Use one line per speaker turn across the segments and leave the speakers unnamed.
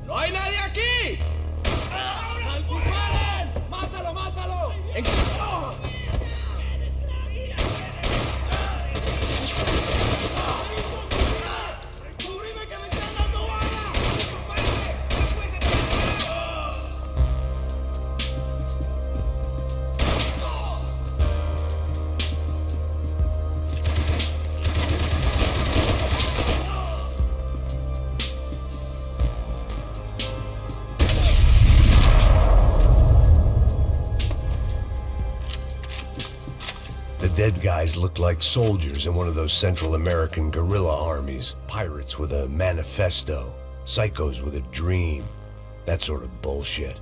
¡No hay nadie aquí! ¡Disparen! ¡Mátalo, mátalo! ¡Cubrime que me están dando bala!
The dead guys looked like soldiers in one of those Central American guerrilla armies. Pirates with a manifesto. Psychos with a dream. That sort of bullshit.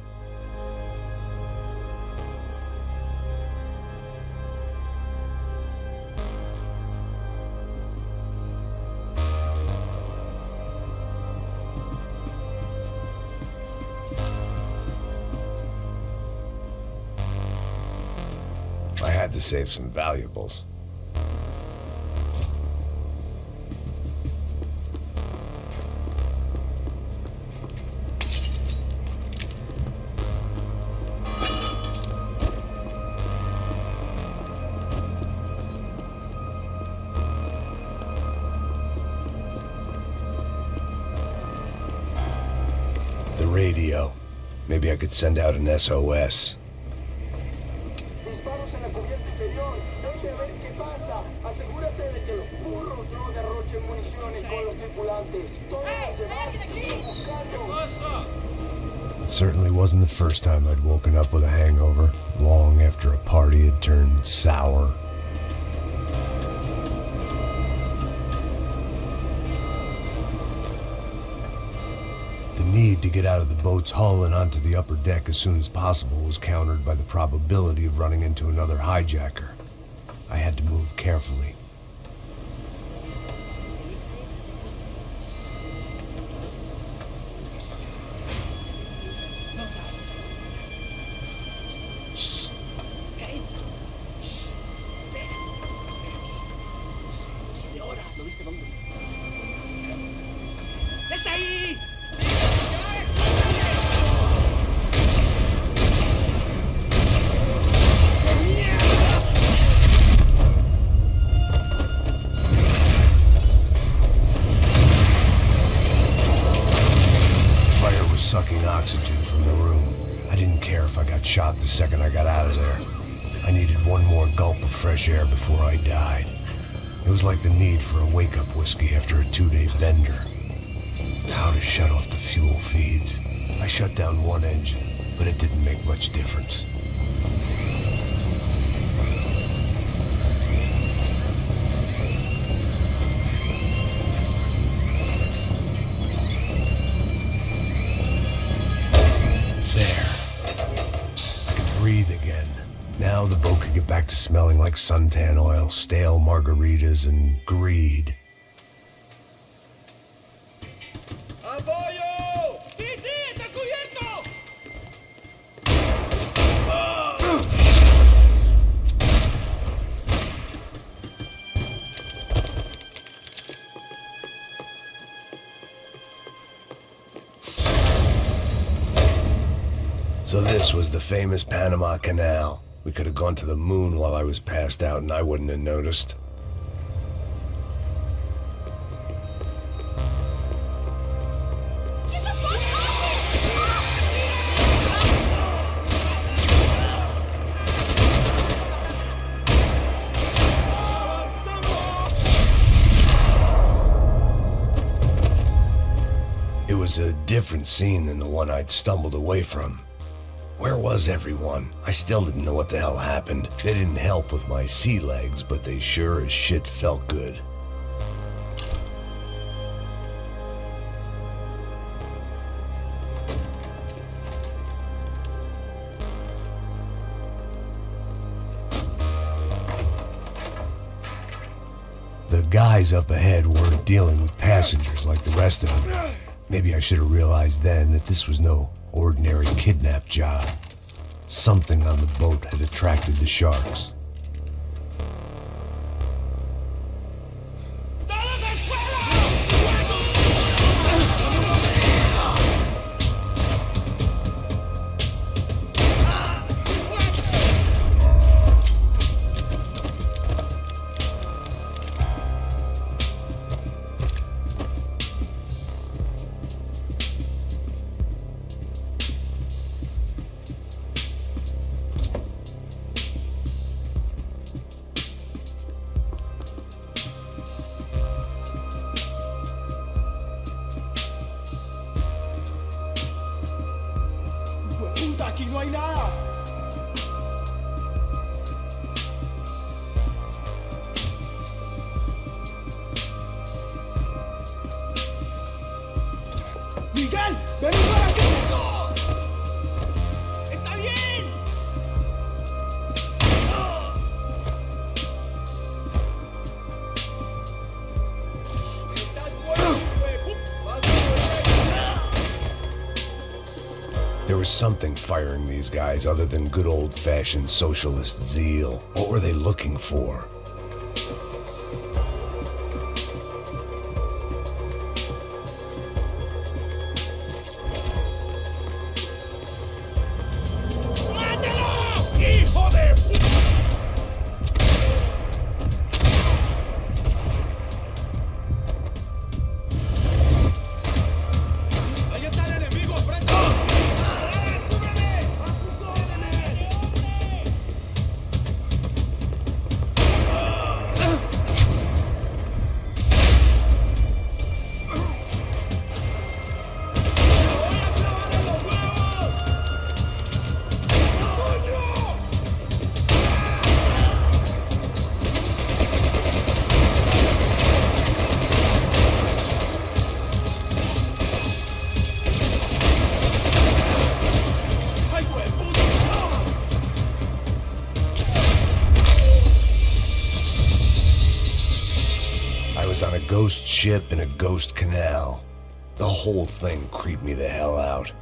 I had to save some valuables. The radio. Maybe I could send out an SOS.
Disparos en la cubierta inferior. Vete a ver qué pasa. Asegúrate de que los burros no derrochen municiones con los tripulantes. Todos los demás siguen buscando.
It certainly wasn't the first time I'd woken up with a hangover, long after a party had turned sour. The need to get out of the boat's hull and onto the upper deck as soon as possible was countered by the probability of running into another hijacker. I had to move carefully.
¡Está ahí!
Fire was sucking oxygen from the room. I didn't care if I got shot the second I got out of there. I needed one more gulp of fresh air before I died. It was like the need for a wake-up whiskey after a 2-day bender. How to shut off the fuel feeds. I shut down one engine, but it didn't make much difference. Breathe again. Now the boat could get back to smelling like suntan oil, stale margaritas, and greed.
¡Apoyo! ¡Sí, sí! ¡Está cubierto!
So this was the famous Panama Canal. We could have gone to the moon while I was passed out and I wouldn't have noticed. It was a different scene than the one I'd stumbled away from. Where was everyone? I still didn't know what the hell happened. They didn't help with my sea legs, but they sure as shit felt good. The guys up ahead weren't dealing with passengers like the rest of them. Maybe I should have realized then that this was no ordinary kidnap job. Something on the boat had attracted the sharks.
puta! ¡Aquí no hay nada! ¡Miguel! ¡Vení para aquí!
¡Está bien!
There was something firing these guys other than good old-fashioned socialist zeal. What were they looking for?
¡Mátalo! ¡Hijo de puta! ¡Ahí está el enemigo! ¡Frente! ¡Cúbreme! ¡A sus órdenes! ¡Voy a clavarle los huevos! ¡Coño! ¡Ay, hueputa!
I was on a ghost ship in a ghost canal. The whole thing creeped me the hell out.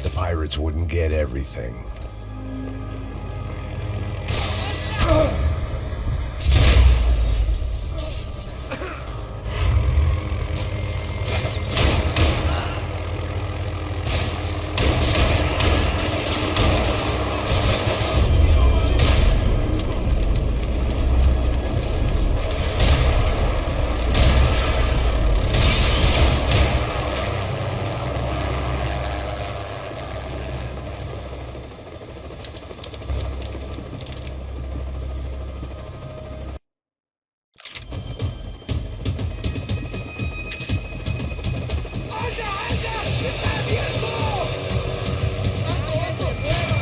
The pirates wouldn't get everything.
¡Anda, anda! ¡Está abierto! ¡Tanto eso fuera!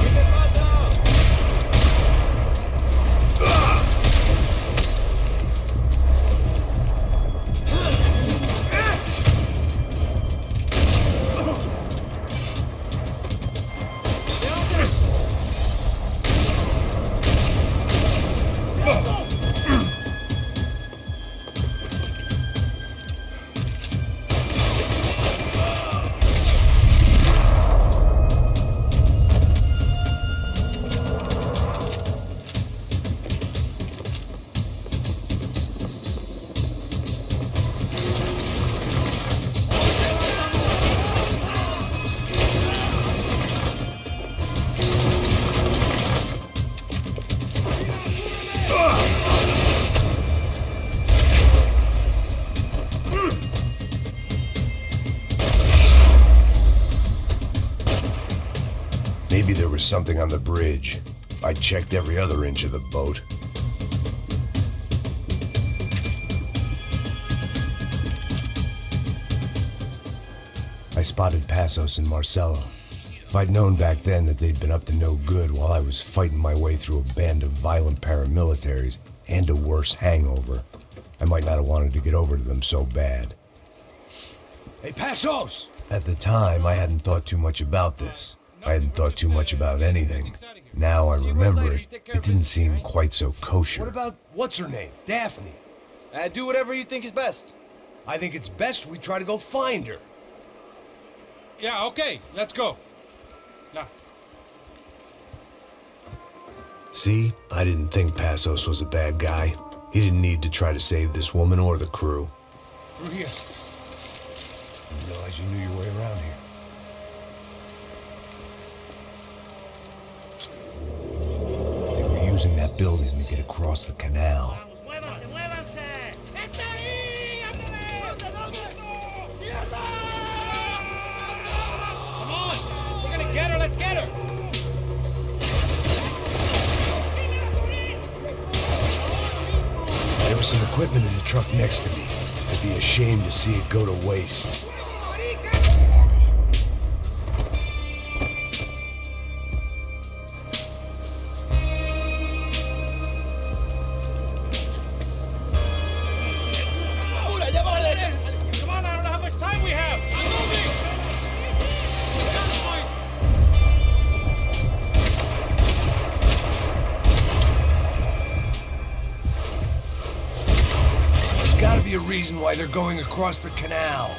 ¿Qué te pasa?
Maybe there was something on the bridge. I checked every other inch of the boat. I spotted Passos and Marcelo. If I'd known back then that they'd been up to no good while I was fighting my way through a band of violent paramilitaries and a worse hangover, I might not have wanted to get over to them so bad.
Hey, Passos!
At the time, I hadn't thought too much about this. I hadn't thought too much about anything. Now I remember it, it didn't seem quite so kosher.
What about, what's her name? Daphne.
Do whatever you think is best.
I think it's best we try to go find her.
Yeah, okay, let's go. Now.
See, I didn't think Passos was a bad guy. He didn't need to try to save this woman or the crew.
Through here.
Didn't realize you knew your way around here. They were using that building to get across the canal.
¡Muévanse, muévanse! ¡Está ahí! ¡Ándale! ¿Dónde? ¡Mierda!
equipment in the truck next to me. I'd be ashamed to see it go to waste.
Come on, I don't know how much time we have. I'm moving.
There's gotta be a reason why they're going across the canal.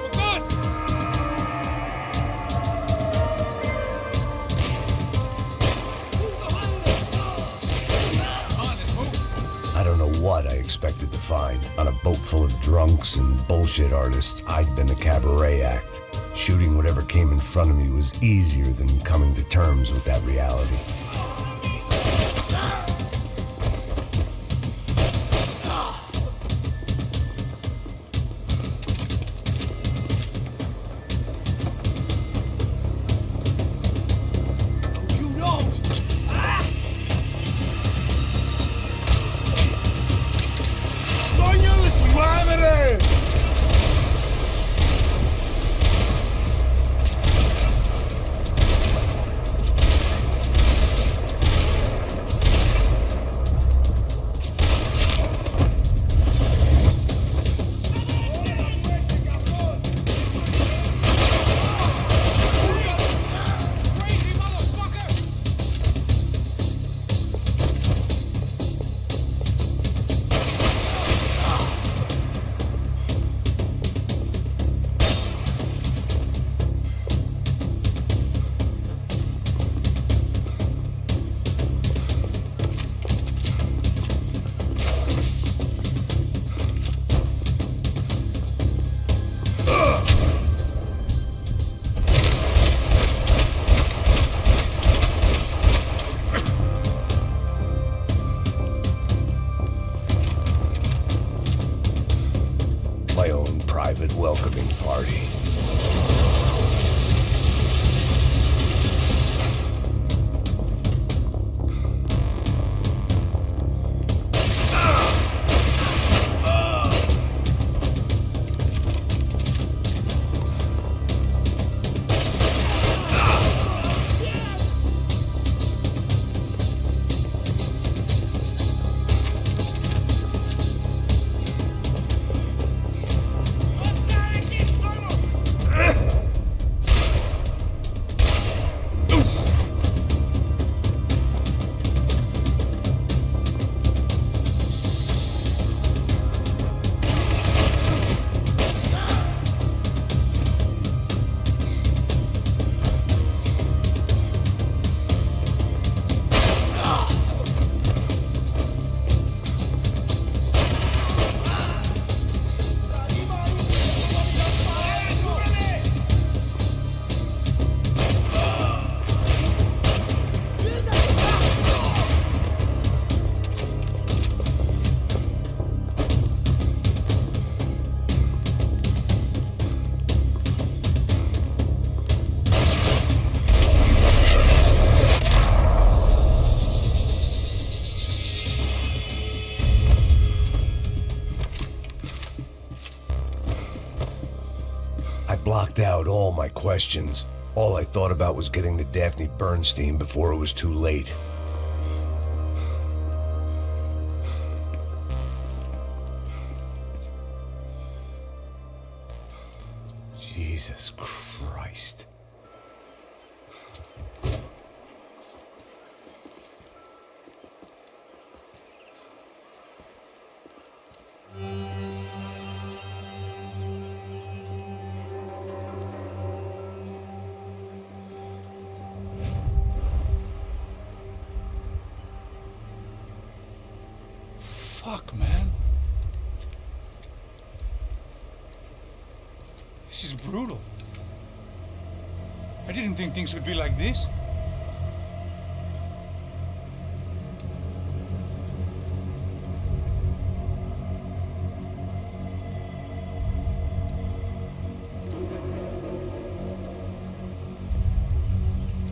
We're good. Come on, let's move.
I don't know what I expected to find. On a boat full of drunks and bullshit artists, I'd been a cabaret act. Shooting whatever came in front of me was easier than coming to terms with that reality.
¡Coño de su madre!
Crazy motherfucker.
My own private welcoming party. I blocked out all my questions. All I thought about was getting to Daphne Bernstein before it was too late. Jesus Christ.
Fuck, man. This is brutal. I didn't think things would be like this.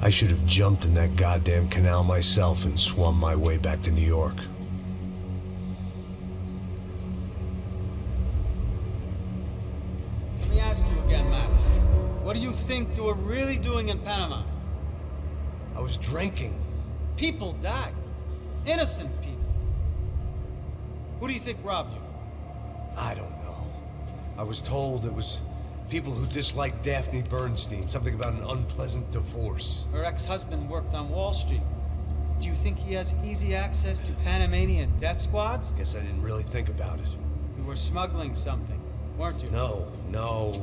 I should have jumped in that goddamn canal myself and swum my way back to New York.
Let me ask you again, Max. What do you think you were really doing in Panama?
I was drinking.
People died. Innocent people. Who do you think robbed you?
I don't know. I was told it was people who disliked Daphne Bernstein, something about an unpleasant divorce.
Her ex-husband worked on Wall Street. Do you think he has easy access to Panamanian death squads?
Guess I didn't really think about it.
You were smuggling something, weren't you?
No.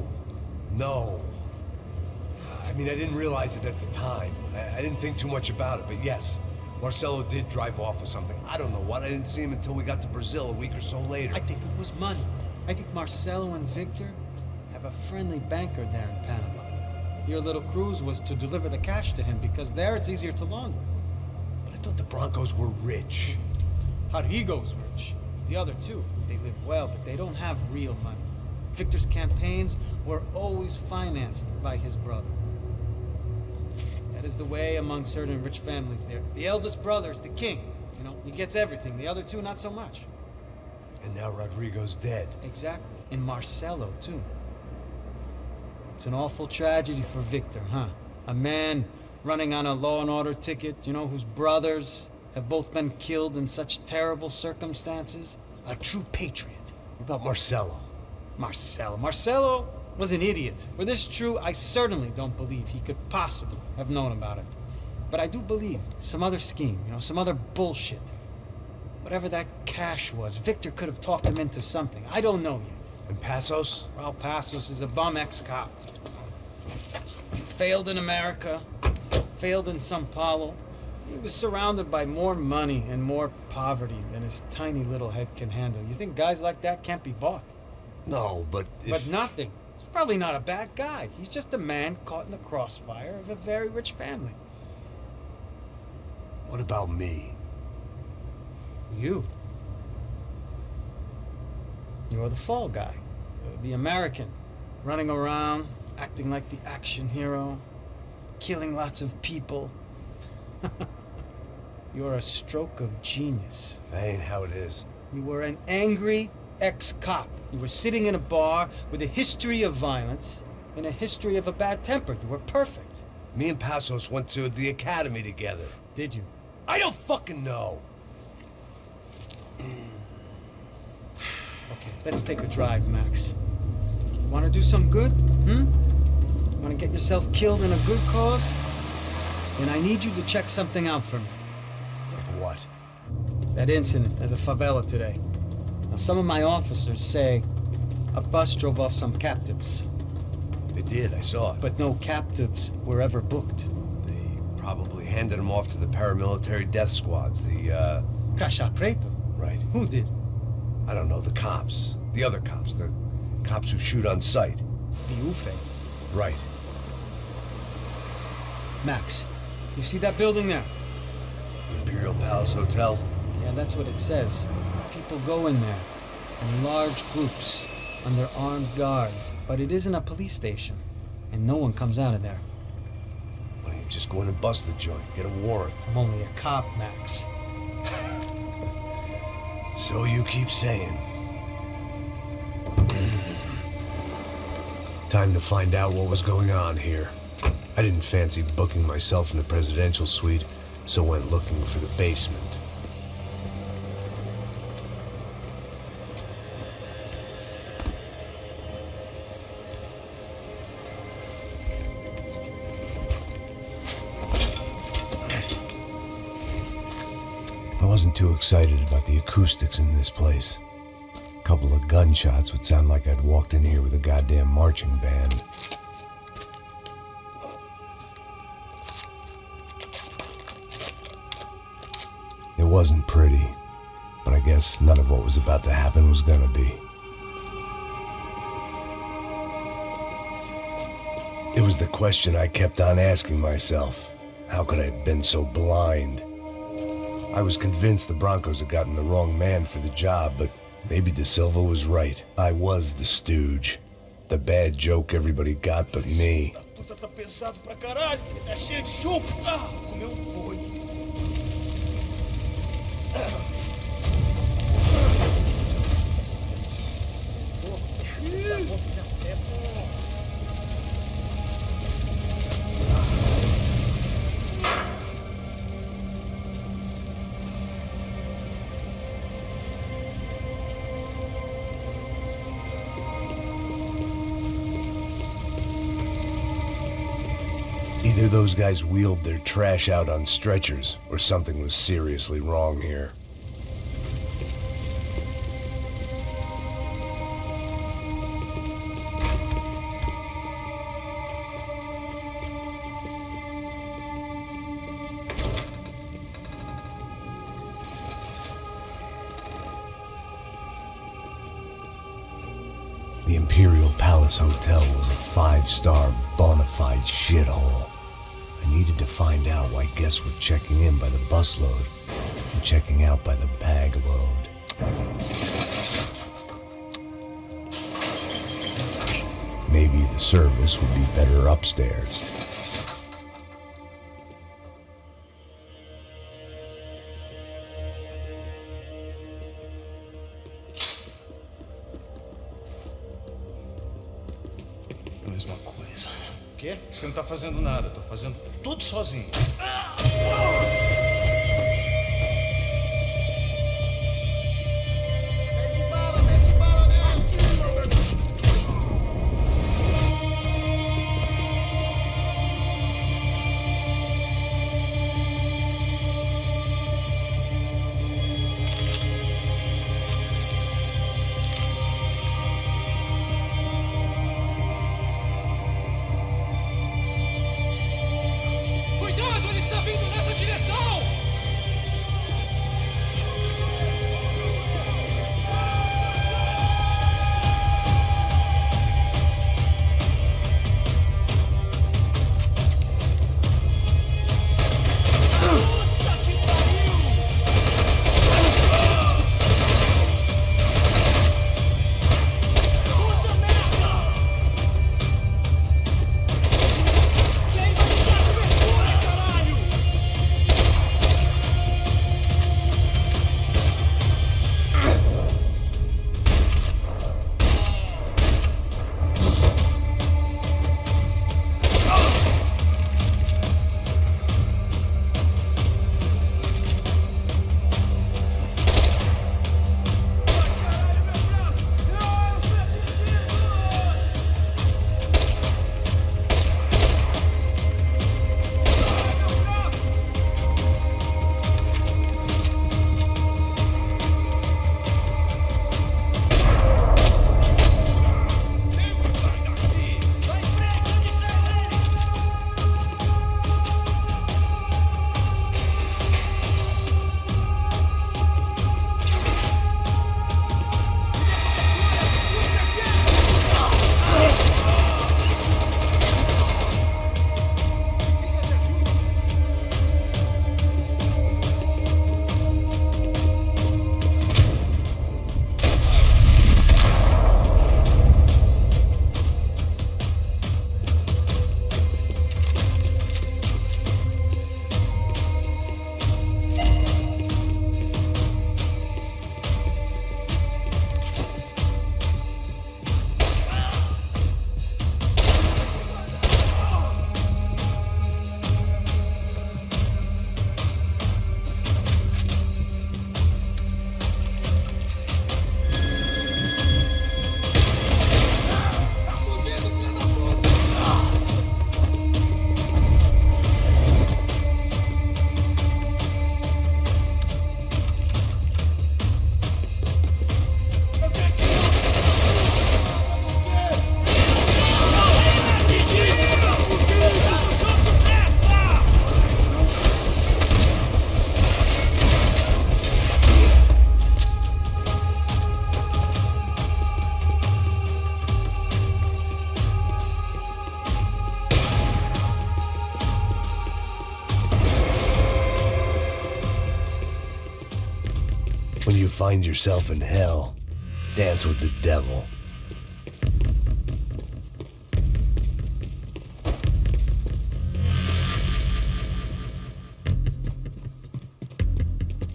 I mean, I didn't realize it at the time. I didn't think too much about it, but yes, Marcelo did drive off with something. I don't know what. I didn't see him until we got to Brazil a week or so later.
I think it was money. I think Marcelo and Victor have a friendly banker there in Panama. Your little cruise was to deliver the cash to him because there it's easier to launder.
But I thought the Broncos were rich.
Rodrigo's rich. The other two, they live well, but they don't have real money. Victor's campaigns were always financed by his brother. That is the way among certain rich families there. The eldest brother's the king. You know, he gets everything. The other two, not so much.
And now Rodrigo's dead.
Exactly. And Marcelo, too. It's an awful tragedy for Victor, huh? A man running on a law and order ticket, you know, whose brothers have both been killed in such terrible circumstances. A true patriot.
What about Marcelo?
Marcelo was an idiot. Were this true, I certainly don't believe he could possibly have known about it. But I do believe some other scheme, you know, some other bullshit. Whatever that cash was, Victor could have talked him into something. I don't know yet.
And Passos?
Well, Passos is a bum ex-cop. Failed in America, failed in Sao Paulo. He was surrounded by more money and more poverty than his tiny little head can handle. You think guys like that can't be bought?
No, but
But nothing. He's probably not a bad guy. He's just a man caught in the crossfire of a very rich family.
What about me?
You. You're the fall guy. The American. Running around, acting like the action hero. Killing lots of people. You're a stroke of genius.
That ain't how it is.
You were an angry ex-cop. You were sitting in a bar with a history of violence and a history of a bad temper. You were perfect.
Me and Passos went to the academy together.
Did you?
I don't fucking know.
Okay, let's take a drive, Max. You want to do some good? Want to get yourself killed in a good cause? Then I need you to check something out for me.
Like what?
That incident at the favela today. Now, some of my officers say a bus drove off some captives.
They did, I saw it.
But no captives were ever booked.
They probably handed them off to the paramilitary death squads, the,
Caixa Preto?
Right.
Who did?
I don't know, the cops. The other cops. The cops who shoot on sight.
The UFE.
Right.
Max, you see that building there?
Imperial Palace Hotel?
Yeah, that's what it says. People go in there in large groups under armed guard. But it isn't a police station, and no one comes out of there.
Why don't you just go in and bust the joint, get a warrant?
I'm only a cop, Max.
So you keep saying. Time to find out what was going on here. I didn't fancy booking myself in the presidential suite, so went looking for the basement. I wasn't too excited about the acoustics in this place. A couple of gunshots would sound like I'd walked in here with a goddamn marching band. It wasn't pretty, but I guess none of what was about to happen was gonna be. It was the question I kept on asking myself. How could I have been so blind? I was convinced the Broncos had gotten the wrong man for the job, but maybe De Silva was right. I was the stooge. The bad joke everybody got but me.
Puta, tá pesado pra caralho. Ele tá cheio de chumbo. Ah, comeu boi.
Either those guys wheeled their trash out on stretchers, or something was seriously wrong here. The Imperial Palace Hotel was a five-star bona fide shithole. I needed to find out why guests were checking in by the busload and checking out by the bag load. Maybe the service would be better upstairs.
Mesma coisa.
O quê? Você não tá fazendo nada, tô fazendo tudo sozinho.
Mete bala nele. Cuidado, ele está vindo nessa direção!
you find yourself in hell, dance with the devil.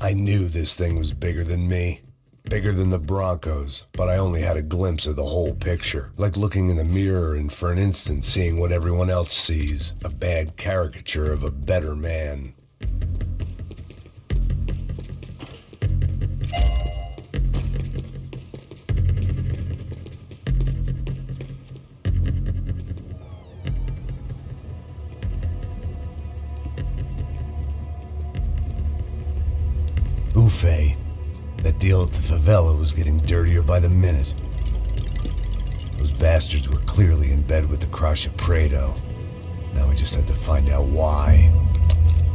I knew this thing was bigger than me, bigger than the Broncos, but I only had a glimpse of the whole picture, like looking in the mirror and for an instant seeing what everyone else sees, a bad caricature of a better man. Buffet. That deal at the favela was getting dirtier by the minute. Those bastards were clearly in bed with the Crush of Prado. Now we just had to find out why.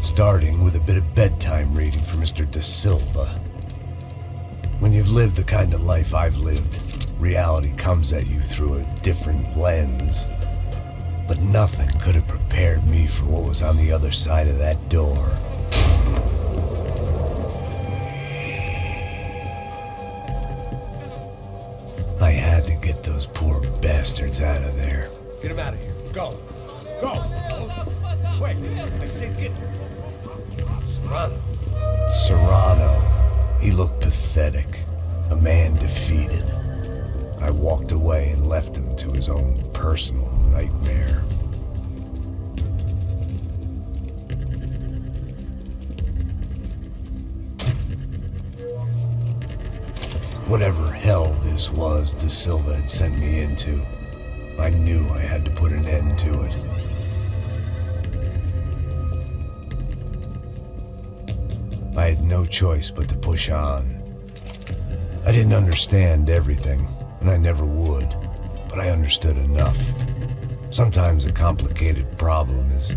Starting with a bit of bedtime reading for Mr. Da Silva. When you've lived the kind of life I've lived, reality comes at you through a different lens. But nothing could have prepared me for what was on the other side of that door. I had to get those poor bastards out of there.
Get him out of here. Go. Go. Wait, I said get... Serrano.
Serrano. He looked pathetic. A man defeated. I walked away and left him to his own personal nightmare. Whatever hell this was Da Silva had sent me into, I knew I had to put an end to it. I had no choice but to push on. I didn't understand everything, and I never would, but I understood enough. Sometimes a complicated problem is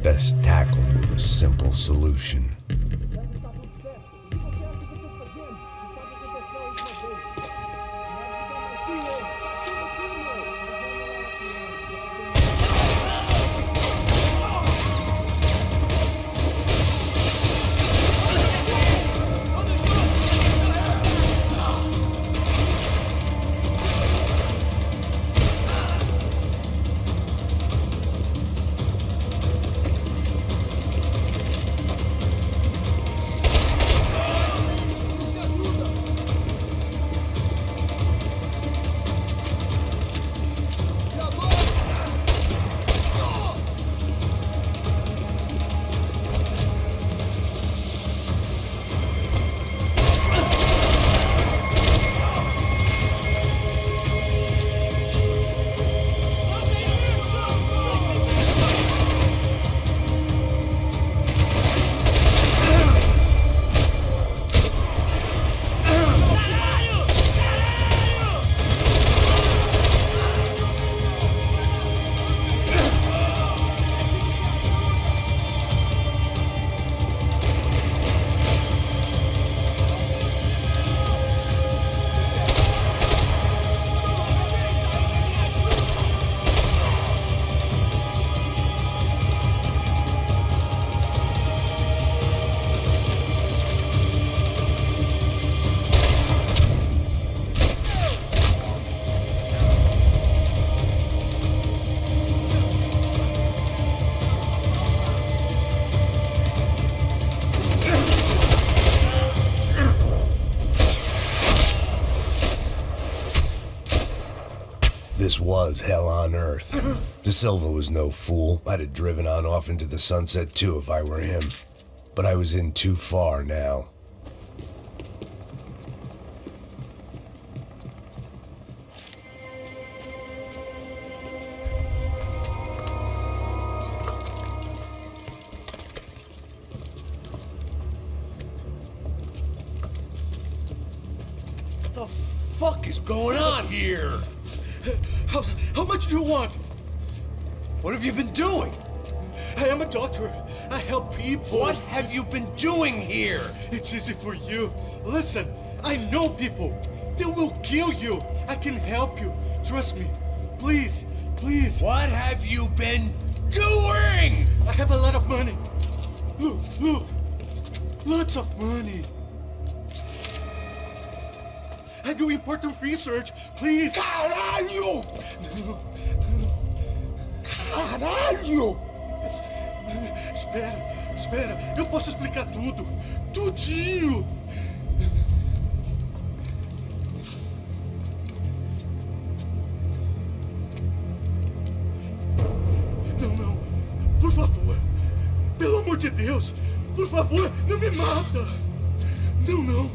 best tackled with a simple solution. This was hell on earth. Da Silva was no fool. I'd have driven on off into the sunset too if I were him. But I was in too far now.
What the fuck is going on here?
How much do you want?
What have you been doing?
I am a doctor. I help people.
What have you been doing here?
It's easy for you. Listen, I know people. They will kill you. I can help you. Trust me. Please, please.
What have you been doing?
I have a lot of money. Look, look. Lots of money. I do important research. Please.
Caralho! Caralho!
Espera. Eu posso explicar tudo. Tudinho. Não. Por favor. Pelo amor de Deus. Por favor, não me mata. Não.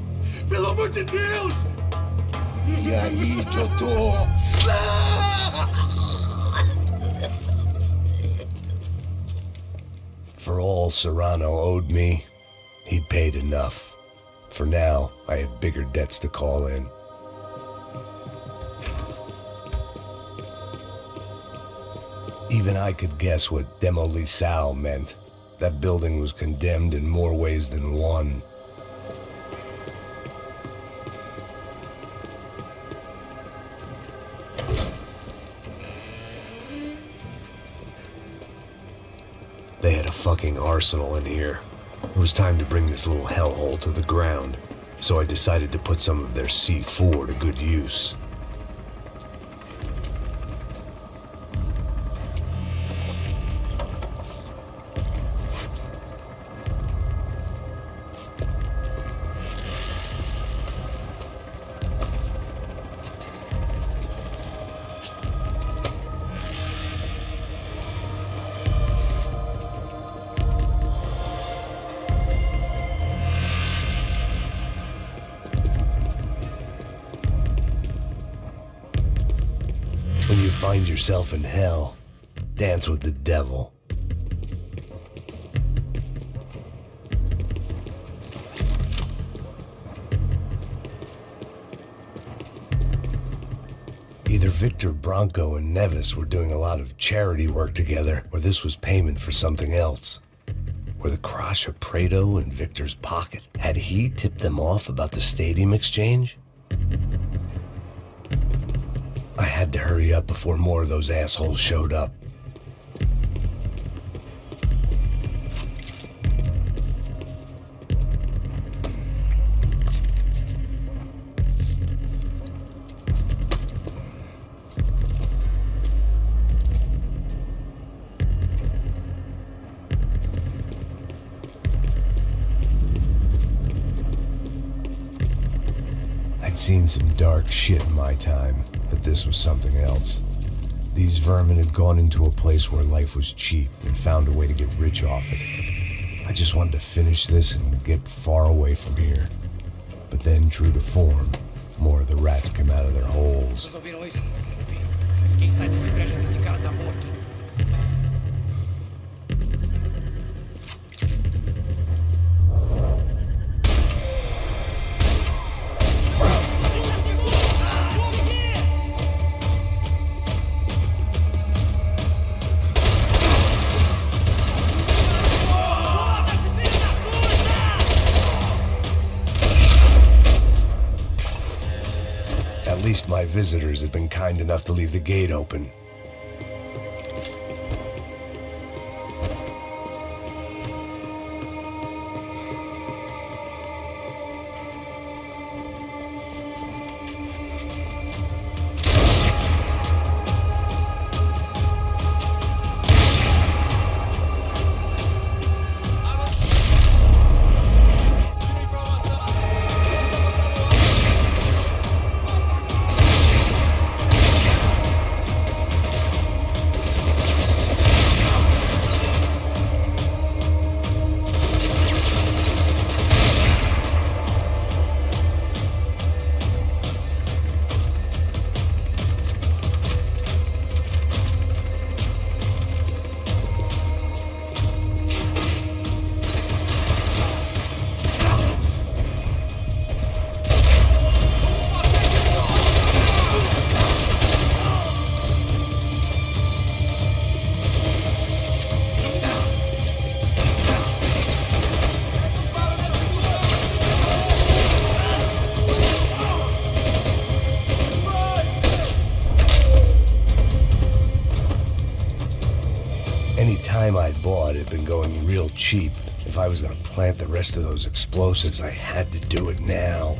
Pelo amor de Deus.
E aí, Totô?
For all Serrano owed me, he'd paid enough. For now, I had bigger debts to call in. Even I could guess what demolissao meant. That building was condemned in more ways than one. They had a fucking arsenal in here. It was time to bring this little hellhole to the ground, so I decided to put some of their C4 to good use. When you find yourself in hell, dance with the devil. Either Victor Bronco and Nevis were doing a lot of charity work together, or this was payment for something else. Were the Crash of Prado in Victor's pocket? Had he tipped them off about the stadium exchange? I had to hurry up before more of those assholes showed up. I'd seen some dark shit in my time, but this was something else. These vermin had gone into a place where life was cheap and found a way to get rich off it. I just wanted to finish this and get far away from here. But then, true to form, more of the rats came out of their holes.
Vocês ouviram isso? Quem sai desse prédio desse cara tá morto.
At least my visitors had been kind enough to leave the gate open. Any time I'd bought had been going real cheap. If I was gonna plant the rest of those explosives, I had to do it now.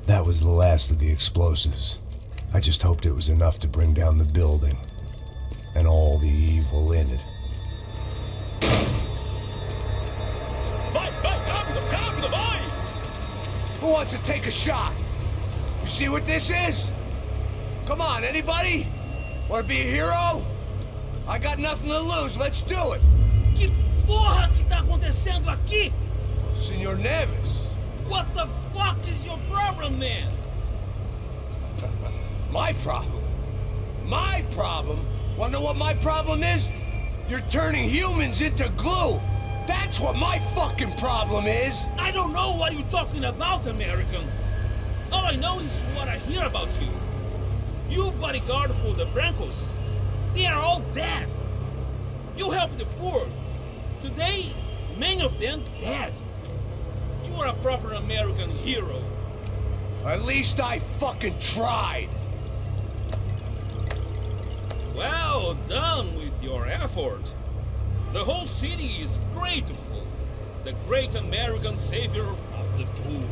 That was the last of the explosives. I just hoped it was enough to bring down the building. And all the evil in it.
Who wants to take a shot? You see what this is? Come on, anybody? Want to be a hero? I got nothing to lose, let's do it!
Que porra que tá acontecendo aqui?
Senor Neves.
What the fuck is your problem, man?
My problem? My problem? Wanna know what my problem is? You're turning humans into glue! That's what my fucking problem is!
I don't know what you're talking about, American. All I know is what I hear about you. You bodyguard for the Brancos. They are all dead. You help the poor. Today, many of them dead. You are a proper American hero.
At least I fucking tried.
Well done with your effort. The whole city is grateful. The great American savior of the poor.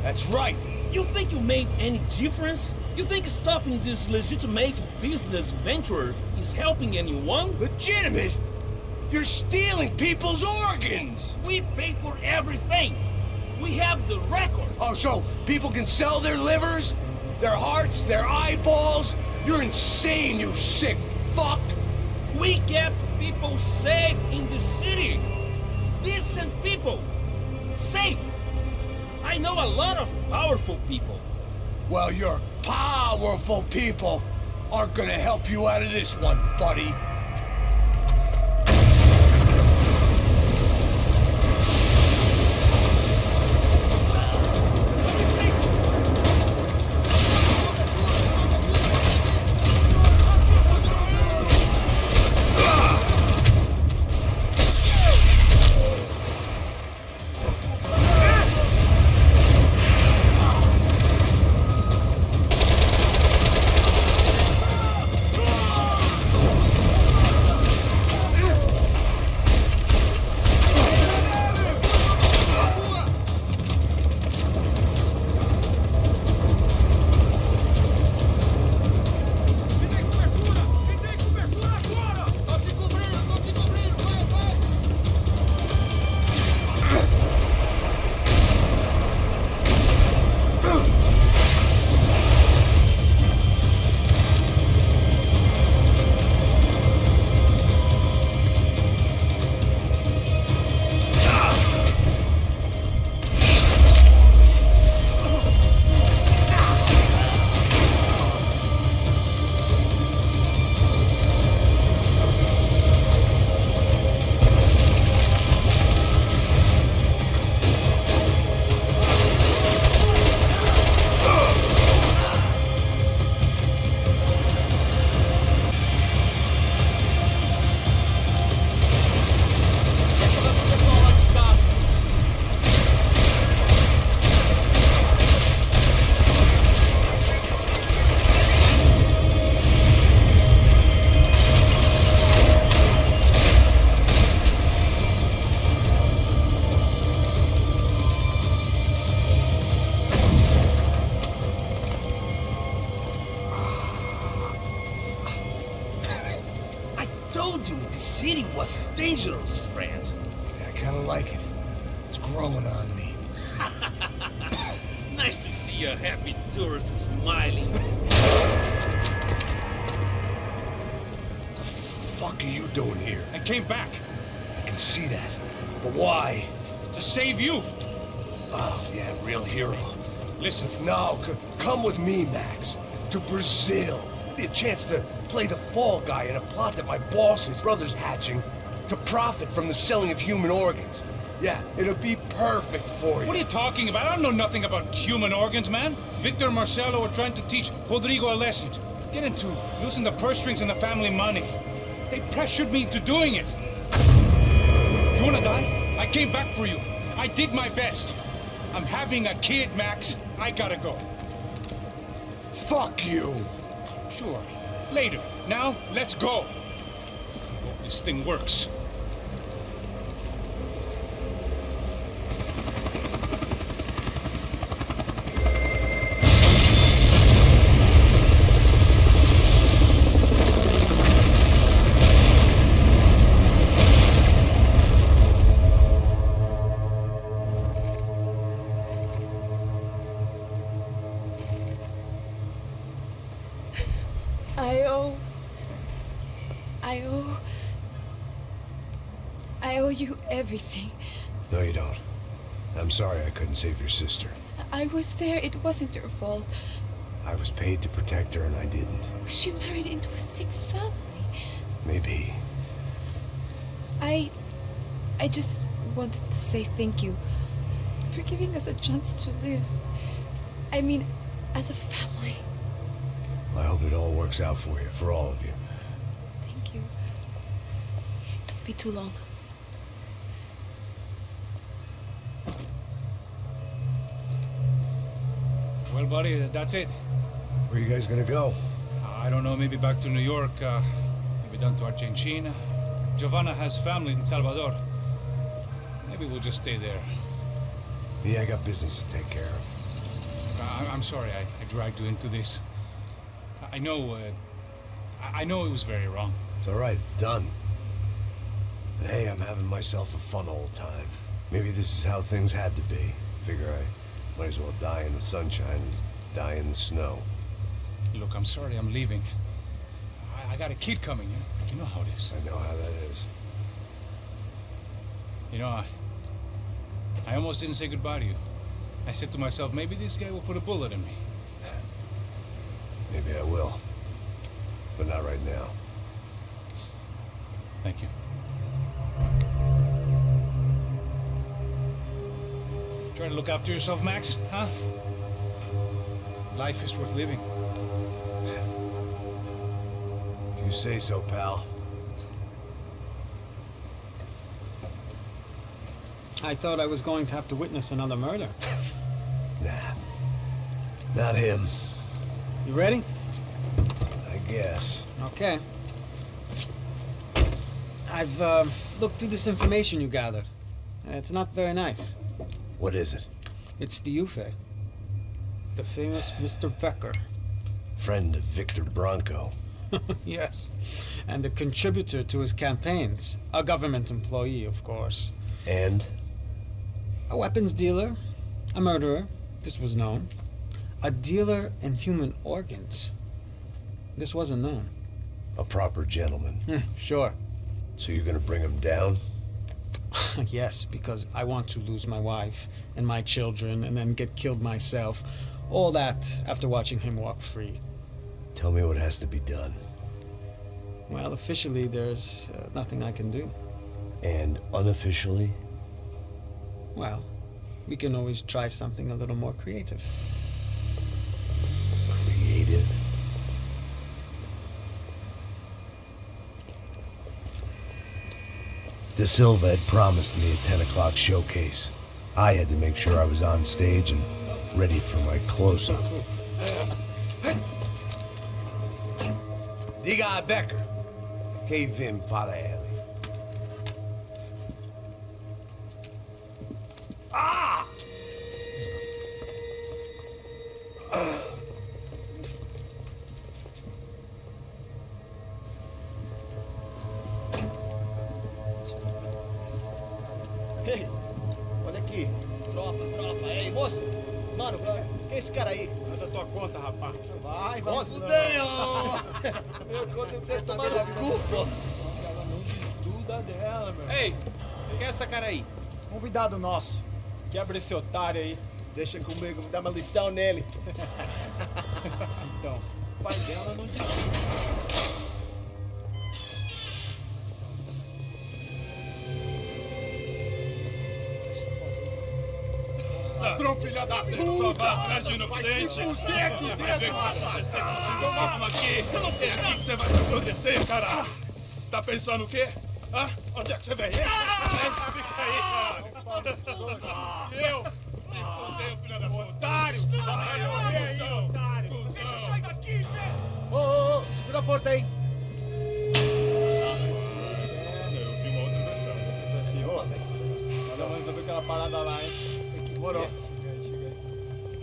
That's right.
You think you made any difference? You think stopping this legitimate business venture is helping anyone?
Legitimate? You're stealing people's organs!
We pay for everything. We have the record.
Oh, so people can sell their livers? Their hearts? Their eyeballs? You're insane, you sick fuck!
We kept people safe in the city. Decent people. Safe. I know a lot of powerful people.
Well, your powerful people aren't gonna help you out of this one, buddy.
was dangerous, friend.
I kinda like it. It's growing on me.
Nice to see a happy tourist smiling.
The fuck are you doing here?
I came back
I can see that. But why?
to save you.
Oh, yeah, real hero.
Listen,
Now, come with me, Max. To Brazil. Be a chance to play the fall guy in a plot that my boss's brother's hatching to profit from the selling of human organs. Yeah, it'll be perfect for you.
what are you talking about? I don't know nothing about human organs, man. Victor and Marcelo are trying to teach Rodrigo a lesson. Get into using the purse strings and the family money. They pressured me into doing it. You wanna die? I came back for you. I did my best. I'm having a kid, Max. I gotta go.
Fuck you!
Sure. Later. Now, let's go. Hope this thing works.
I owe you everything.
No, you don't. I'm sorry I couldn't save your sister.
I was there. It wasn't your fault.
I was paid to protect her and I didn't.
She married into a sick family.
Maybe.
I just wanted to say thank you for giving us a chance to live. I mean, as a family.
I hope it all works out for you, for all of you.
Thank you. Don't be too long.
Well, buddy, that's it.
Where are you guys gonna go?
I don't know, maybe back to New York, maybe down to Argentina. Giovanna has family in Salvador. Maybe we'll just stay there.
Yeah, I got business to take care of.
I'm sorry I dragged you into this. I know it was very wrong.
It's all right, it's done. And hey, I'm having myself a fun old time. Maybe this is how things had to be. Figure I might as well die in the sunshine as die in the snow.
Look, I'm sorry I'm leaving. I got a kid coming, you know how it is.
I know how that is.
You know, I almost didn't say goodbye to you. I said to myself, maybe this guy will put a bullet in me.
Maybe I will. But not right now.
Thank you. Try to look after yourself, Max, huh? Life is worth living.
If you say so, pal.
I thought I was going to have to witness another murder.
Nah. Not him.
You ready?
I guess.
Okay. I've looked through this information you gathered. It's not very nice.
What is it?
It's the Ufe. The famous Mr. Becker.
Friend of Victor Bronco.
Yes. And a contributor to his campaigns. A government employee, of course.
And?
A weapons dealer. A murderer. This was known. A dealer in human organs. This wasn't known.
A proper gentleman.
Sure.
So you're gonna bring him down?
Yes, because I want to lose my wife and my children and then get killed myself. All that after watching him walk free.
Tell me what has to be done.
Well, officially there's nothing I can do.
And unofficially?
Well, we can always try something a little more creative.
Creative? De Silva had promised me a 10 o'clock showcase. I had to make sure I was on stage and ready for my close-up. Diga a Becker. Que vim para ele. Ah!
Ei, olha aqui. Tropa. Ei, moço. Mano, quem é esse cara aí?
Manda tua conta, rapaz.
Vai se fuder, ó. Meu conta eu tenho que tomar no cu, pô.
Ela não estuda dela, meu.
Ei, quem é essa cara aí?
Convidado nosso.
Quebra esse otário aí.
Deixa comigo, vou dar uma lição nele.
Então, o pai dela não estuda. Ladrão, filha da puta, vai atrás de inocente. Vai ver o que vai acontecer contigo. Vamos aqui. Eu não sei aqui que você vai acontecer, cara. Tá pensando o quê? Hã? Onde é que você vem? Fica aí, cara. Eu? Se fodeu, filha da puta. Otário! Vai morrer aí, otário. Deixa eu sair daqui, né?
Ô, segura a porta aí.
Eu vi uma outra versão.
Vamos resolver aquela parada lá, hein? Demorou.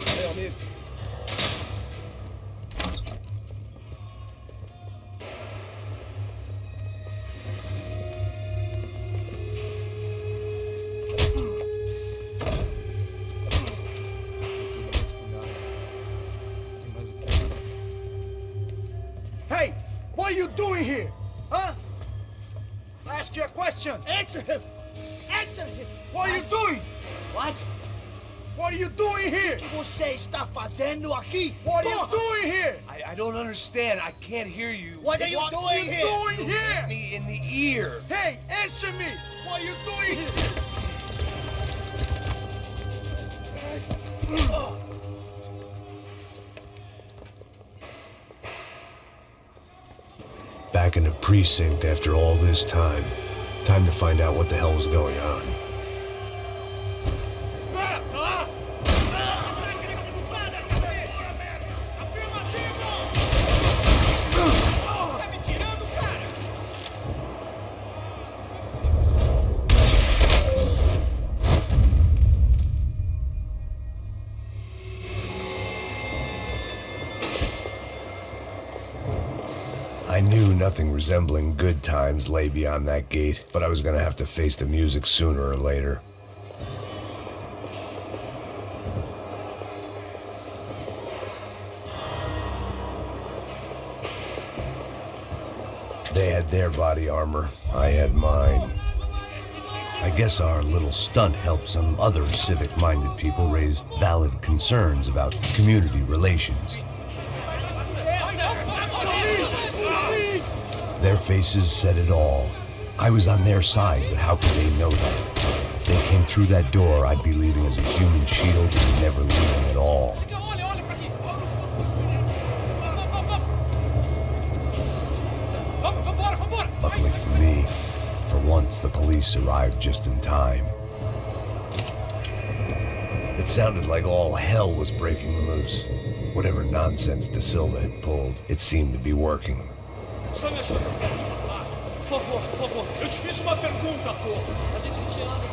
Chega aí, amigo.
Hey, what are you doing here? Huh?
asked you a question.
Answer him! Answer him!
What are you doing?
What?
What are you doing here?
O que você está fazendo aqui?
What are you
Porra!
doing here?
I don't understand. I can't hear you.
What are you doing here?
Doing here?
Me in the ear.
Hey, answer me! What are you doing here?
Back in the precinct after all this time. Time to find out what the hell was going on. I knew nothing resembling good times lay beyond that gate, but I was gonna have to face the music sooner or later. They had their body armor, I had mine. I guess our little stunt helped some other civic-minded people raise valid concerns about community relations. Their faces said it all. I was on their side, but how could they know that? If they came through that door, I'd be leaving as a human shield and never leaving at all. Luckily for me, for once the police arrived just in time. It sounded like all hell was breaking loose. Whatever nonsense De Silva had pulled, it seemed to be working.
Só me achando que eu quero te matar. Por favor. Eu te fiz uma pergunta, pô. A gente tinha nada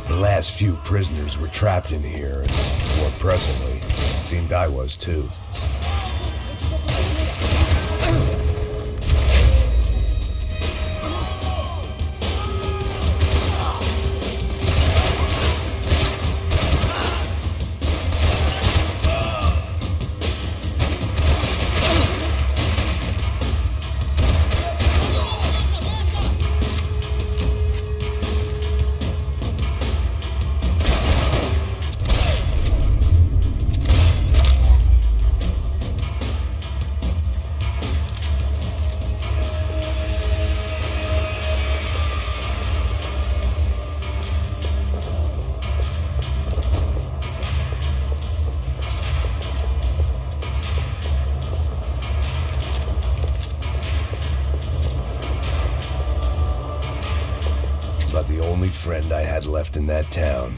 The last few prisoners were trapped in here, and more pressingly, seemed I was too. About the only friend I had left in that town.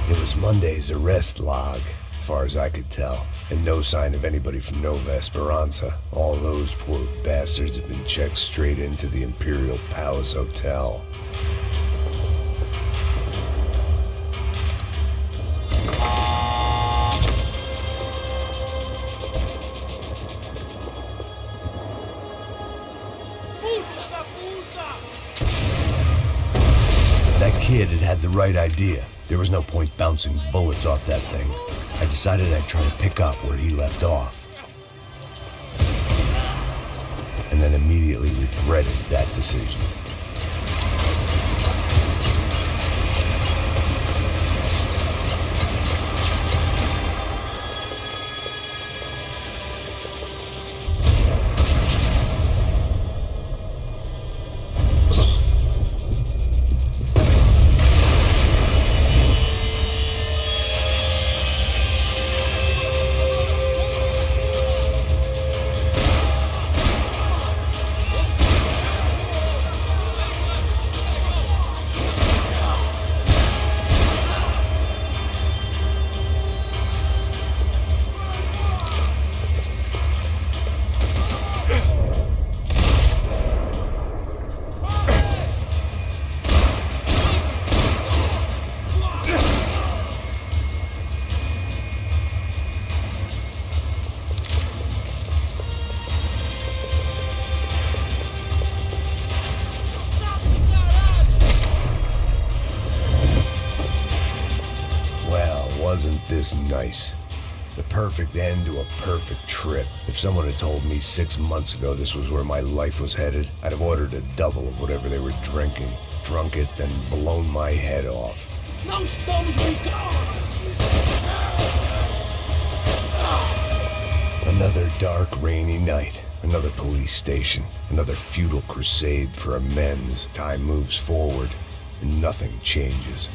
It was Monday's arrest log, as far as I could tell, and no sign of anybody from Nova Esperanza. All those poor bastards had been checked straight into the Imperial Palace Hotel. That kid had the right idea. There was no point bouncing bullets off that thing. I decided I'd try to pick up where he left off. And then immediately regretted that decision. wasn't this nice? The perfect end to a perfect trip. If someone had told me 6 months ago this was where my life was headed, I'd have ordered a double of whatever they were drinking, drunk it, then blown my head off.
Não estamos brincando!
Another dark, rainy night. Another police station. Another futile crusade for amends. Time moves forward, and nothing changes.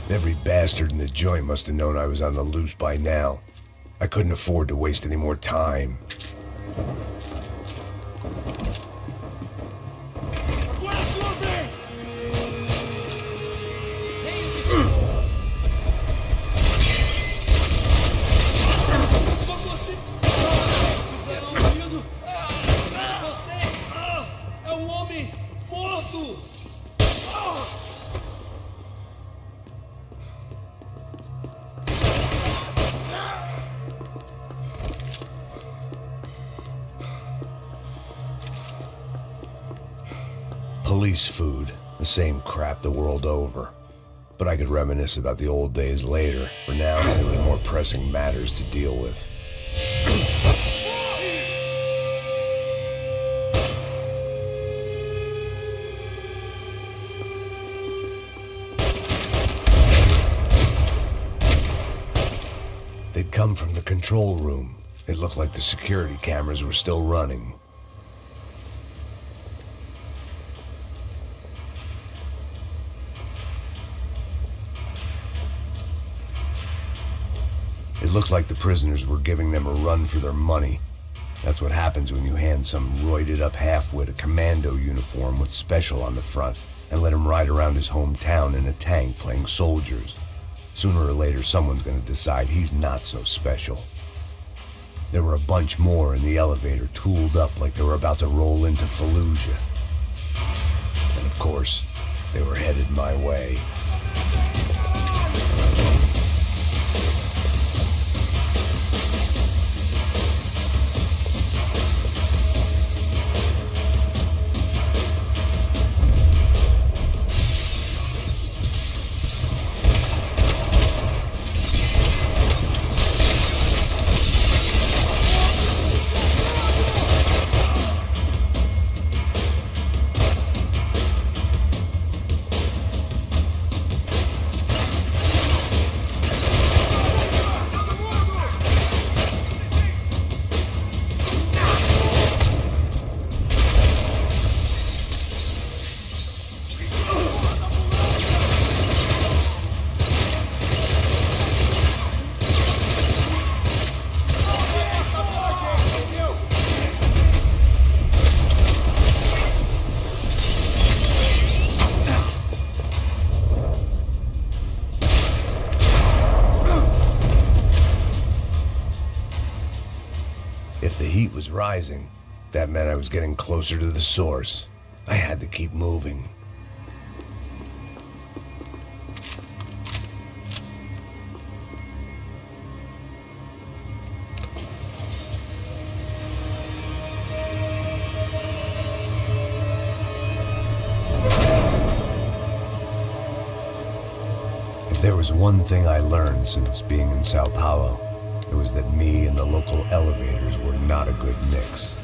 Every bastard in the joint must have known I was on the loose by now. I couldn't afford to waste any more time. Police food, the same crap the world over. But I could reminisce about the old days later. For now, there were more pressing matters to deal with. They'd come from the control room. It looked like the security cameras were still running. It looked like the prisoners were giving them a run for their money. That's what happens when you hand some roided-up halfwit a commando uniform with special on the front and let him ride around his hometown in a tank playing soldiers. Sooner or later, someone's gonna decide he's not so special. There were a bunch more in the elevator, tooled up like they were about to roll into Fallujah. And of course, they were headed my way. If the heat was rising, that meant I was getting closer to the source. I had to keep moving. If there was one thing I learned since being in Sao Paulo, it was that me and the local elevators were not a good mix.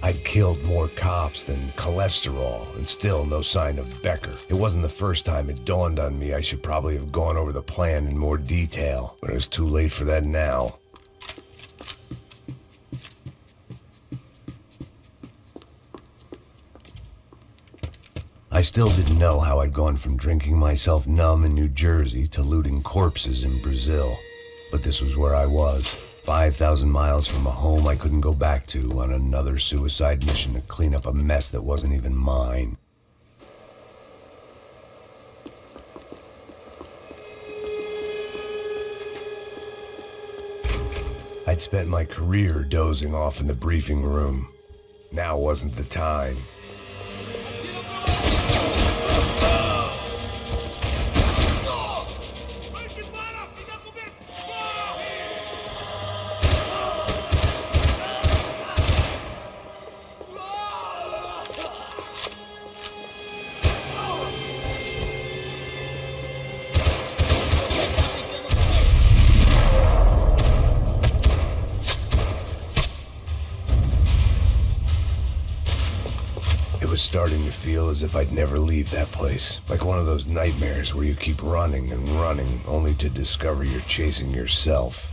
I'd killed more cops than cholesterol, and still no sign of Becker. It wasn't the first time it dawned on me I should probably have gone over the plan in more detail, but it was too late for that now. I still didn't know how I'd gone from drinking myself numb in New Jersey to looting corpses in Brazil. But this was where I was, 5,000 miles from a home I couldn't go back to, on another suicide mission to clean up a mess that wasn't even mine. I'd spent my career dozing off in the briefing room. Now wasn't the time. It was starting to feel as if I'd never leave that place, like one of those nightmares where you keep running and running, only to discover you're chasing yourself.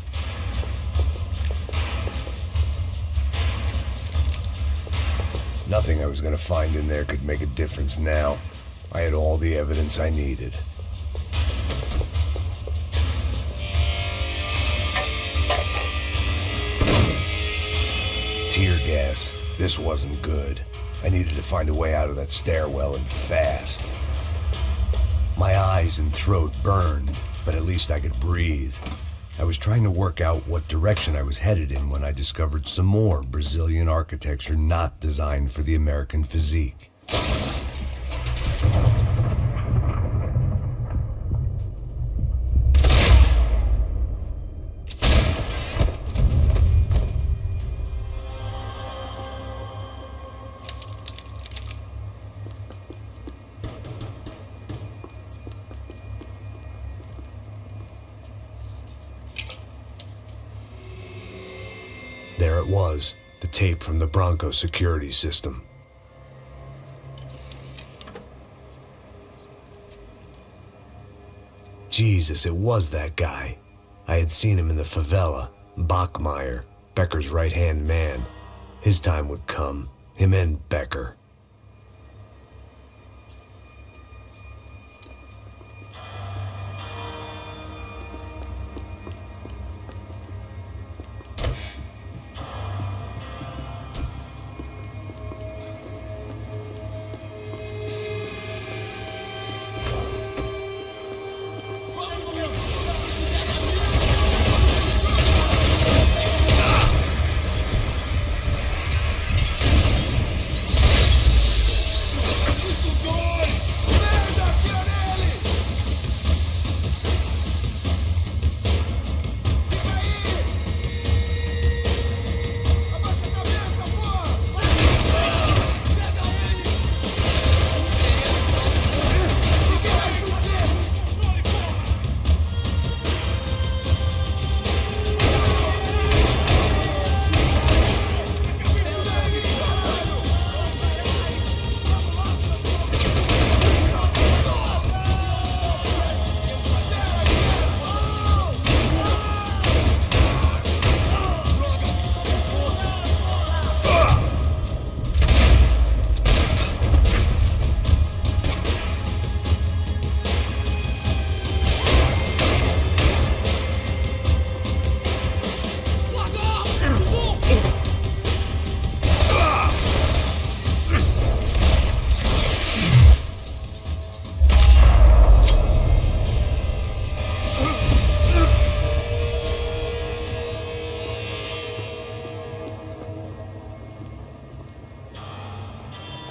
Nothing I was going to find in there could make a difference now. I had all the evidence I needed. Tear gas. This wasn't good. I needed to find a way out of that stairwell, and fast. My eyes and throat burned, but at least I could breathe. I was trying to work out what direction I was headed in when I discovered some more Brazilian architecture not designed for the American physique. There it was, the tape from the Bronco security system. Jesus, it was that guy. I had seen him in the favela, Bachmeyer, Becker's right-hand man. His time would come, him and Becker.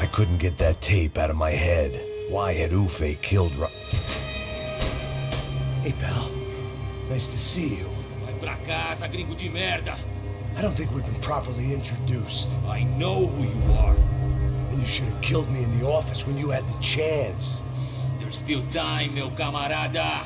I couldn't get that tape out of my head. Why had Ufe killed
Hey, pal. Nice to see you.
Vai pra casa, gringo de merda.
I don't think we've been properly introduced.
I know who you are.
And you should have killed me in the office when you had the chance.
There's still time, meu camarada.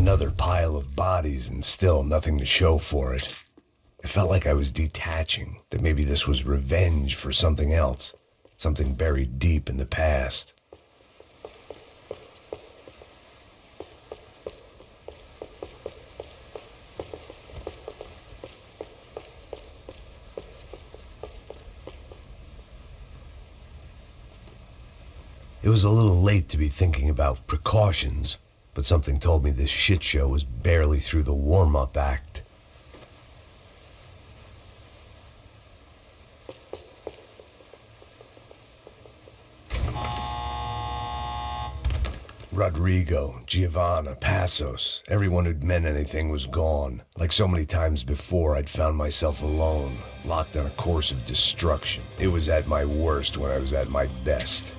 Another pile of bodies and still nothing to show for it. It felt like I was detaching, that maybe this was revenge for something else, something buried deep in the past. It was a little late to be thinking about precautions, but something told me this shit show was barely through the warm-up act. Rodrigo, Giovanna, Passos, everyone who'd meant anything was gone. Like so many times before, I'd found myself alone, locked on a course of destruction. It was at my worst when I was at my best.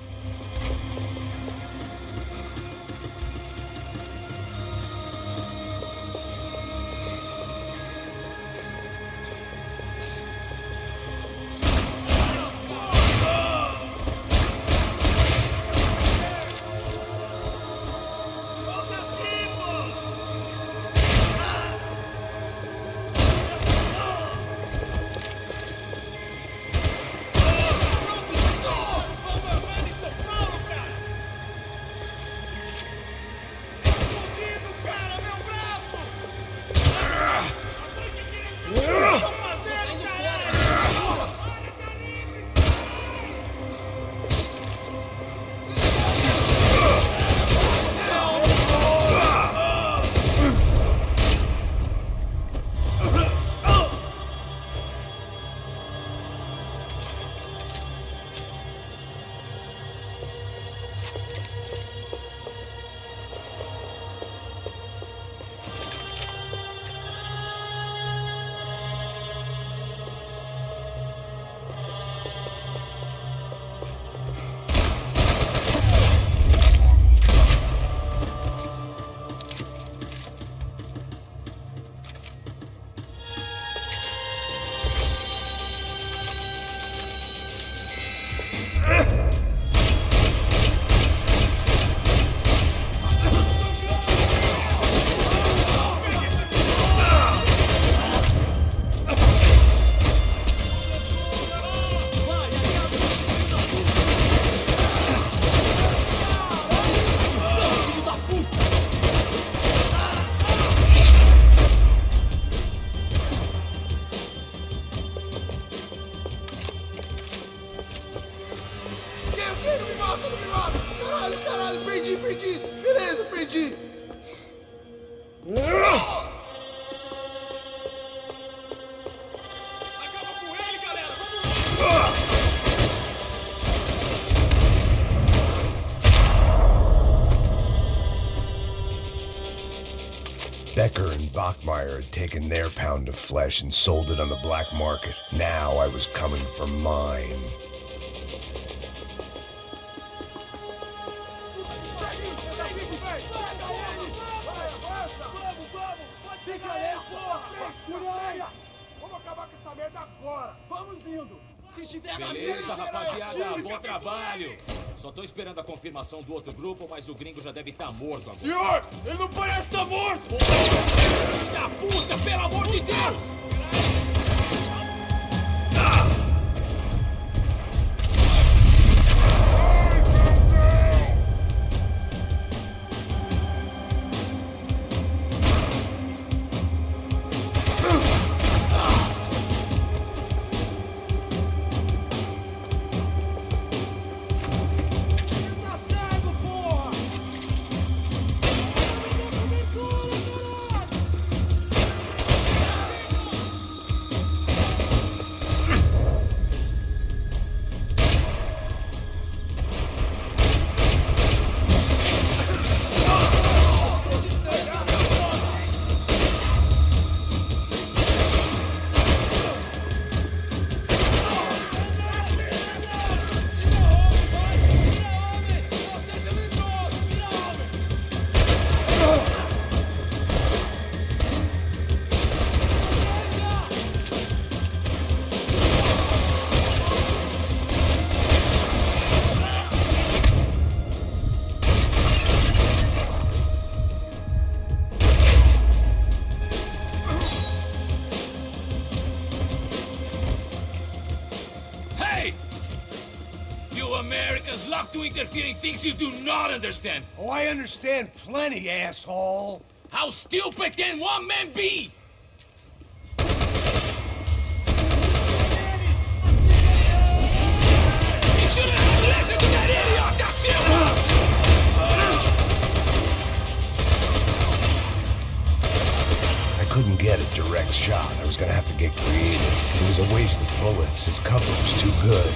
Perdi! Beleza, perdi!
Acaba com ele, galera! Vamos lá!
Becker and Bachmeyer had taken their pound of flesh and sold it on the black market. Now I was coming for mine.
Beleza, rapaziada, bom trabalho. Só tô esperando a confirmação do outro grupo, mas o gringo já deve estar morto agora.
Senhor, ele não parece estar morto!
Filho da puta, pelo amor de Deus! enough to interfere in things you do not understand.
Oh, I understand plenty, asshole.
How stupid can one man be? He shouldn't have listened to that idiot, Da Silva!
I couldn't get a direct shot. I was gonna have to get creative. It was a waste of bullets. His cover was too good.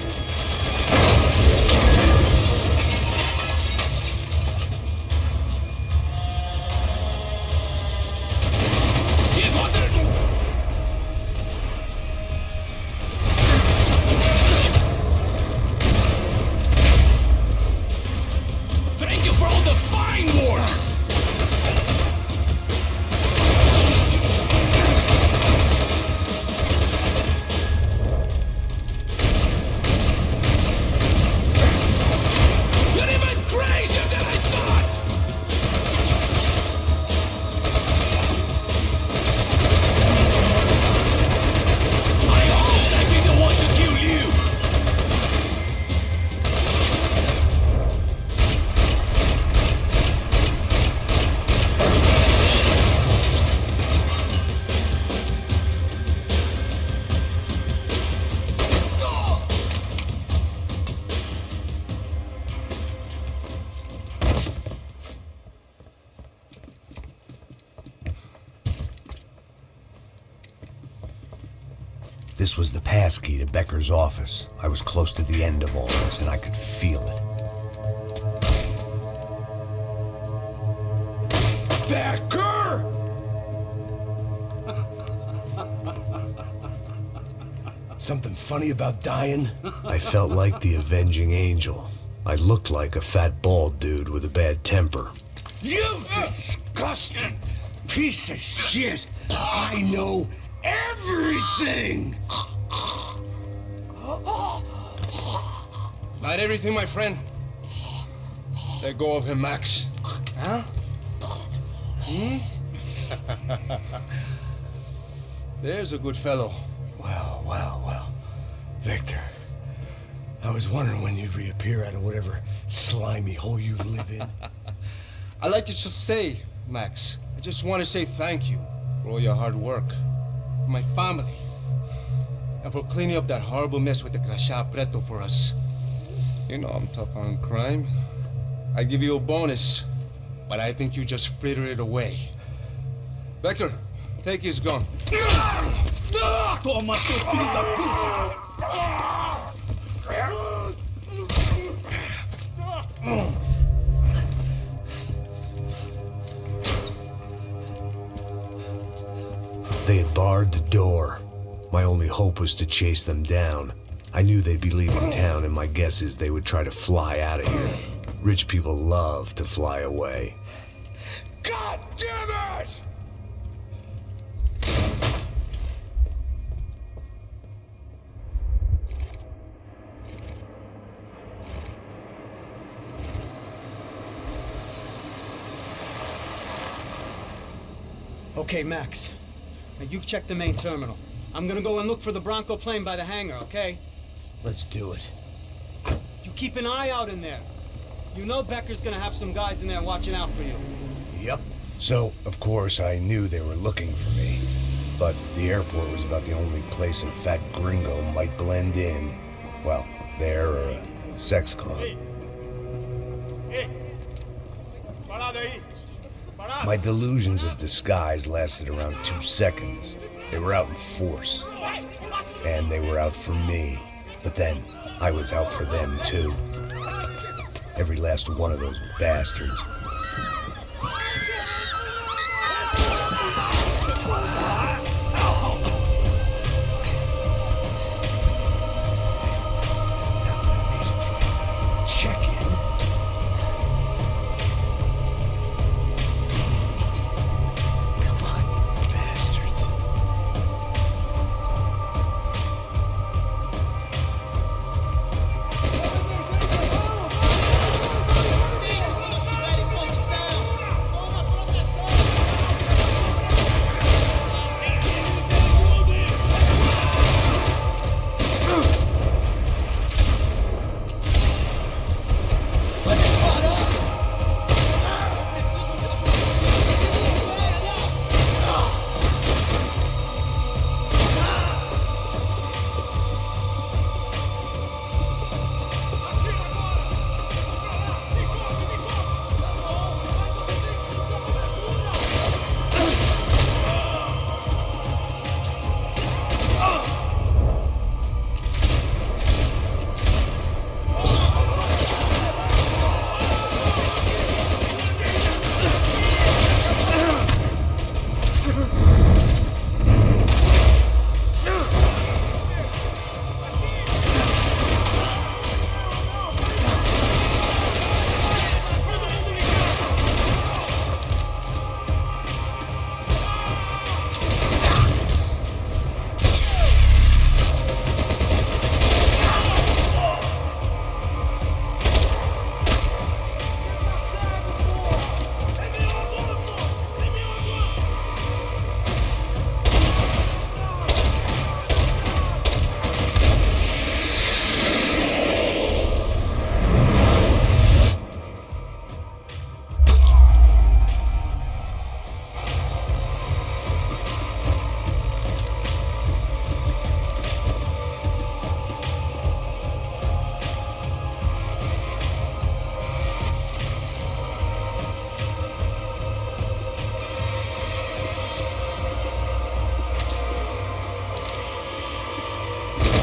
Thank you for all the fine work! You're even crazier than I thought! I hope I be the one to kill you!
This was the passkey to Becker's office. I was close to the end of all this, and I could feel it.
Becker! Something funny about dying?
I felt like the avenging angel. I looked like a fat bald dude with a bad temper.
You disgusting piece of shit! I know everything! Not everything, my friend. Let go of him, Max. Huh? Hmm? There's a good fellow. Well, well, well. Victor, I was wondering when you'd reappear out of whatever slimy hole you live in. I'd like to just say, Max, I just want to say thank you for all your hard work, for my family, and for cleaning up that horrible mess with the Crachá Preto for us. You know I'm tough on crime. I give you a bonus, but I think you just frittered it away. Becker, take his gun.
Toma, seu filho da puta!
They had barred the door. My only hope was to chase them down. I knew they'd be leaving town, and my guess is they would try to fly out of here. Rich people love to fly away.
God damn it!
Okay, Max. Now you check the main terminal. I'm gonna go and look for the Bronco plane by the hangar, okay?
Let's do it.
You keep an eye out in there. You know Becker's gonna have some guys in there watching out for you.
Yep.
So, of course, I knew they were looking for me. But the airport was about the only place a fat gringo might blend in. Well, there or a sex club. My delusions of disguise lasted around 2 seconds. They were out in force. And they were out for me. But then, I was out for them too. Every last one of those bastards.
Check in. Come on, you bastards.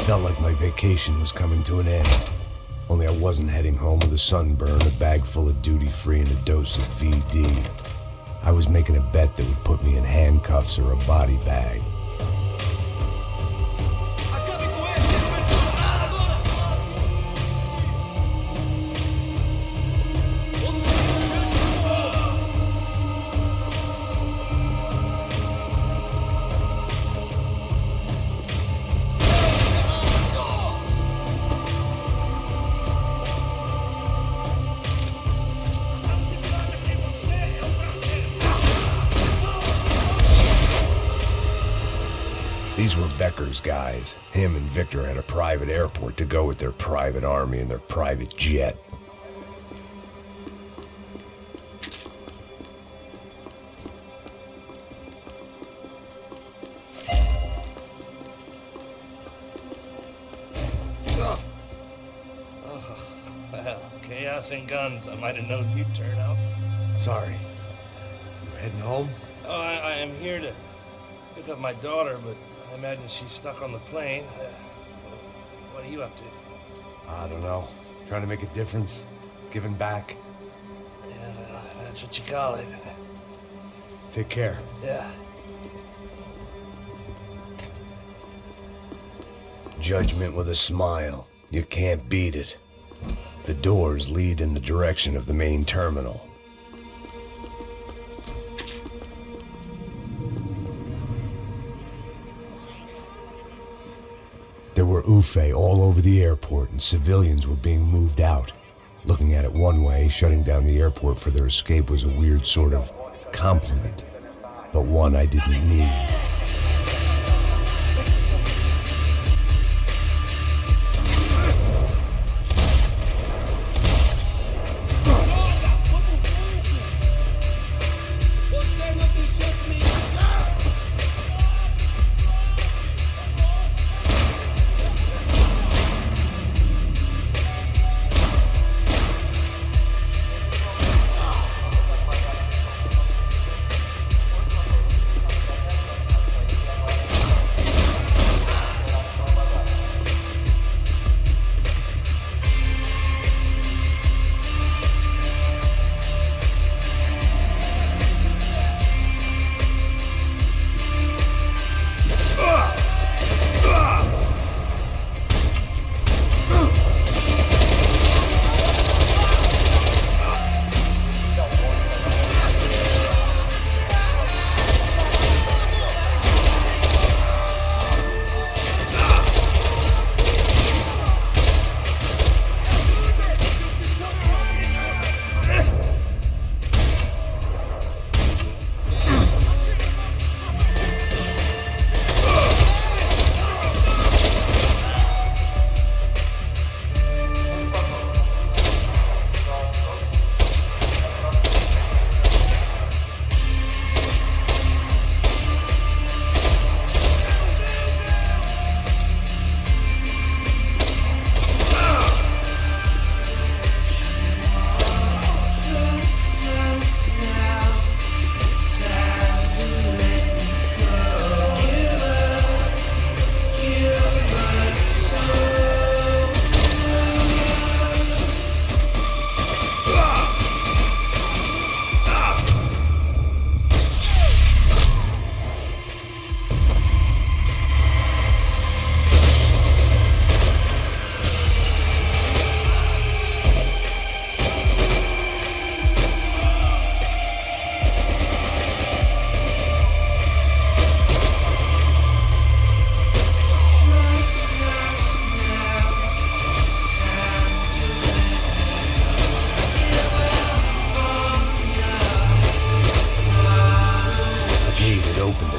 felt like my vacation was coming to an end. Only I wasn't heading home with a sunburn, a bag full of duty-free, and a dose of VD. I was making a bet that would put me in handcuffs or a body bag. These were Becker's guys. Him and Victor had a private airport to go with their private army and their private jet.
Well, chaos and guns. I might have known you'd turn up.
Sorry. You heading home?
Oh, I am here to pick up my daughter, but I imagine she's stuck on the plane. What are you up to?
I don't know. Trying to make a difference. Giving back.
Yeah, that's what you call it.
Take care.
Yeah.
Judgment with a smile. You can't beat it. The doors lead in the direction of the main terminal. There were UFE all over the airport, and civilians were being moved out. Looking at it one way, shutting down the airport for their escape was a weird sort of compliment, but one I didn't need.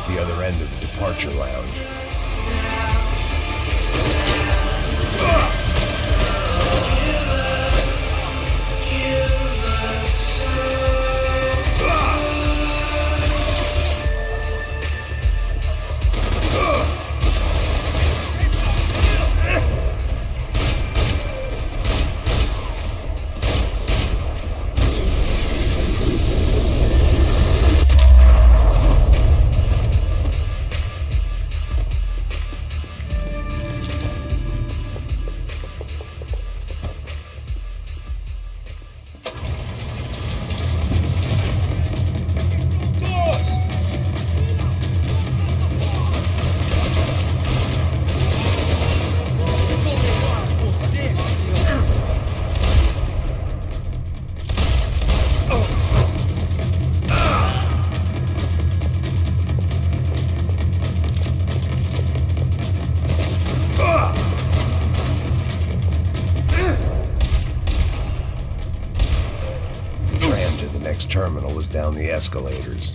The other end of the departure lounge. down the escalators.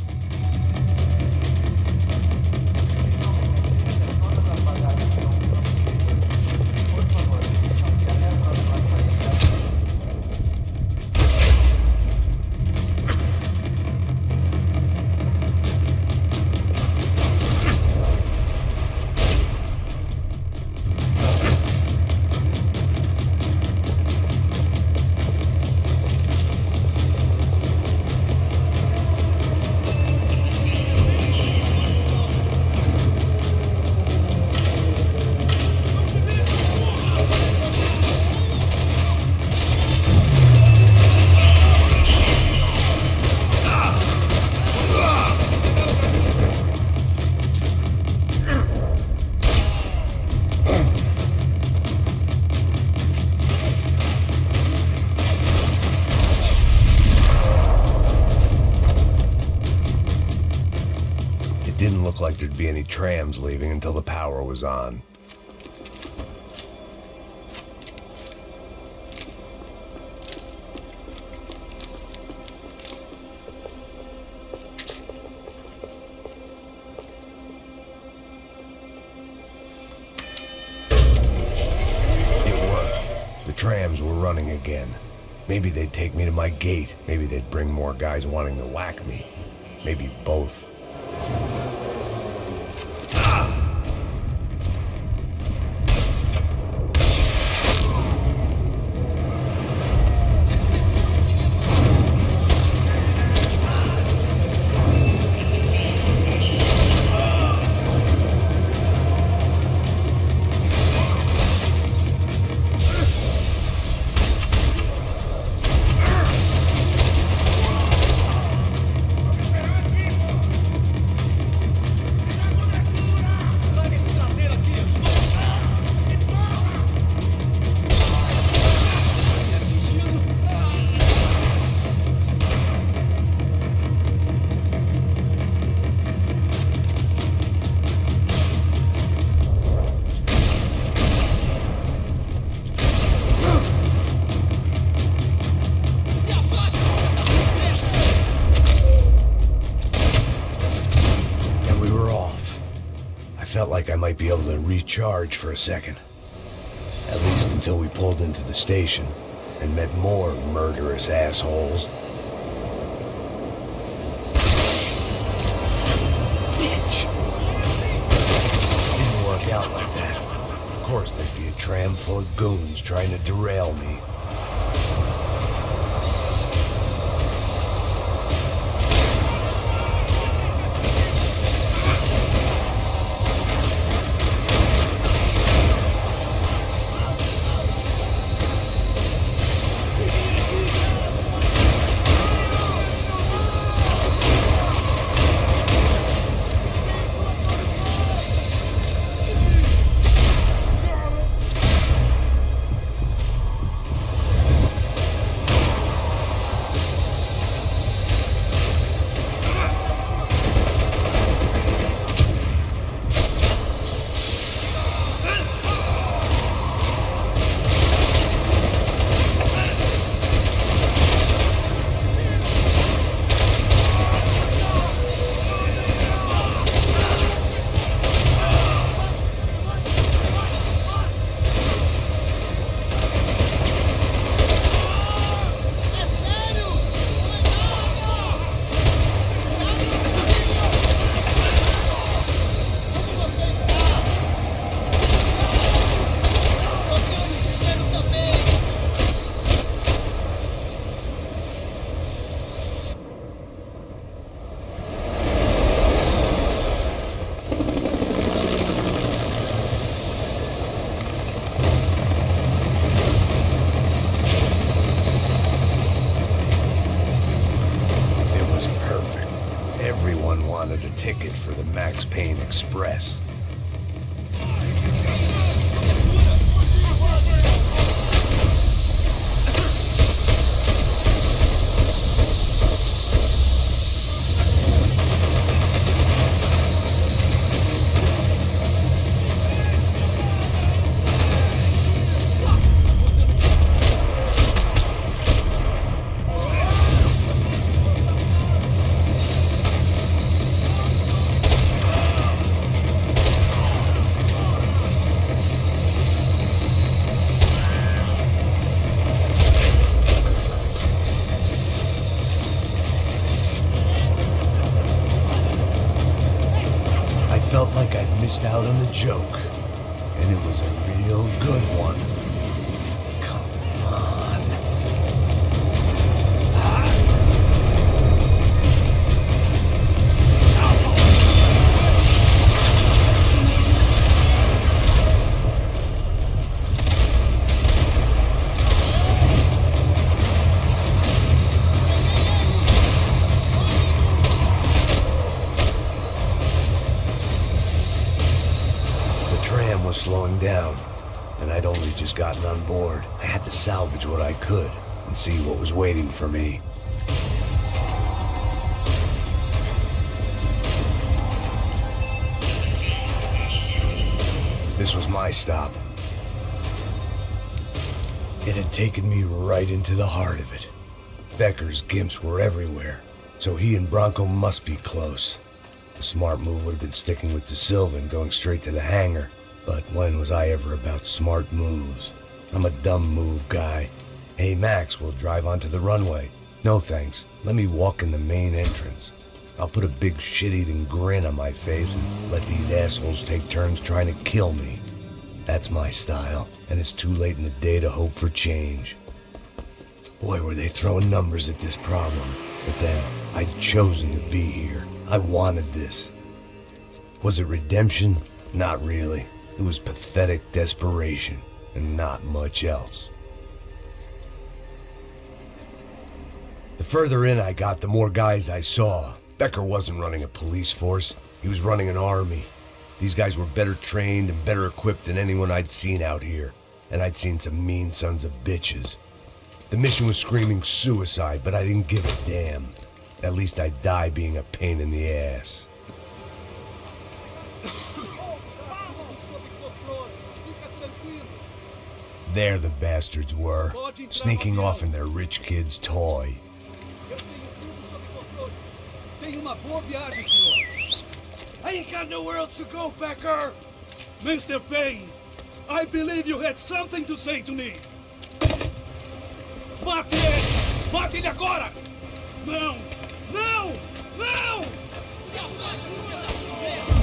Didn't look like there'd be any trams leaving until the power was on. It worked. The trams were running again. Maybe they'd take me to my gate. Maybe they'd bring more guys wanting to whack me. Maybe both. Felt like I might be able to recharge for a second. At least until we pulled into the station and met more murderous assholes. Son of a bitch! Didn't work out like that. Of course there'd be a tram full of goons trying to derail me. Everyone wanted a ticket for the Max Payne Express. felt like I'd missed out on the joke. And it was a real good one. Come on. Was slowing down, and I'd only just gotten on board. I had to salvage what I could and see what was waiting for me. This was my stop. It had taken me right into the heart of it. Becker's gimps were everywhere, so he and Bronco must be close. The smart move would have been sticking with De Silva and going straight to the hangar. But when was I ever about smart moves? I'm a dumb move guy. Hey Max, we'll drive onto the runway. No thanks, let me walk in the main entrance. I'll put a big shit-eating grin on my face and let these assholes take turns trying to kill me. That's my style, and it's too late in the day to hope for change. Boy, were they throwing numbers at this problem. But then, I'd chosen to be here. I wanted this. Was it redemption? Not really. It was pathetic desperation, and not much else. The further in I got, the more guys I saw. Becker wasn't running a police force. He was running an army. These guys were better trained and better equipped than anyone I'd seen out here. And I'd seen some mean sons of bitches. The mission was screaming suicide, but I didn't give a damn. At least I'd die being a pain in the ass. There the bastards were, sneaking off in their rich kid's toy.
I ain't got nowhere else to go, Becker! Mr. Payne, I believe you had something to say to me. Mate ele! Mate ele agora! Não! Não! Não! Se abaixa, seu pedaço de merda!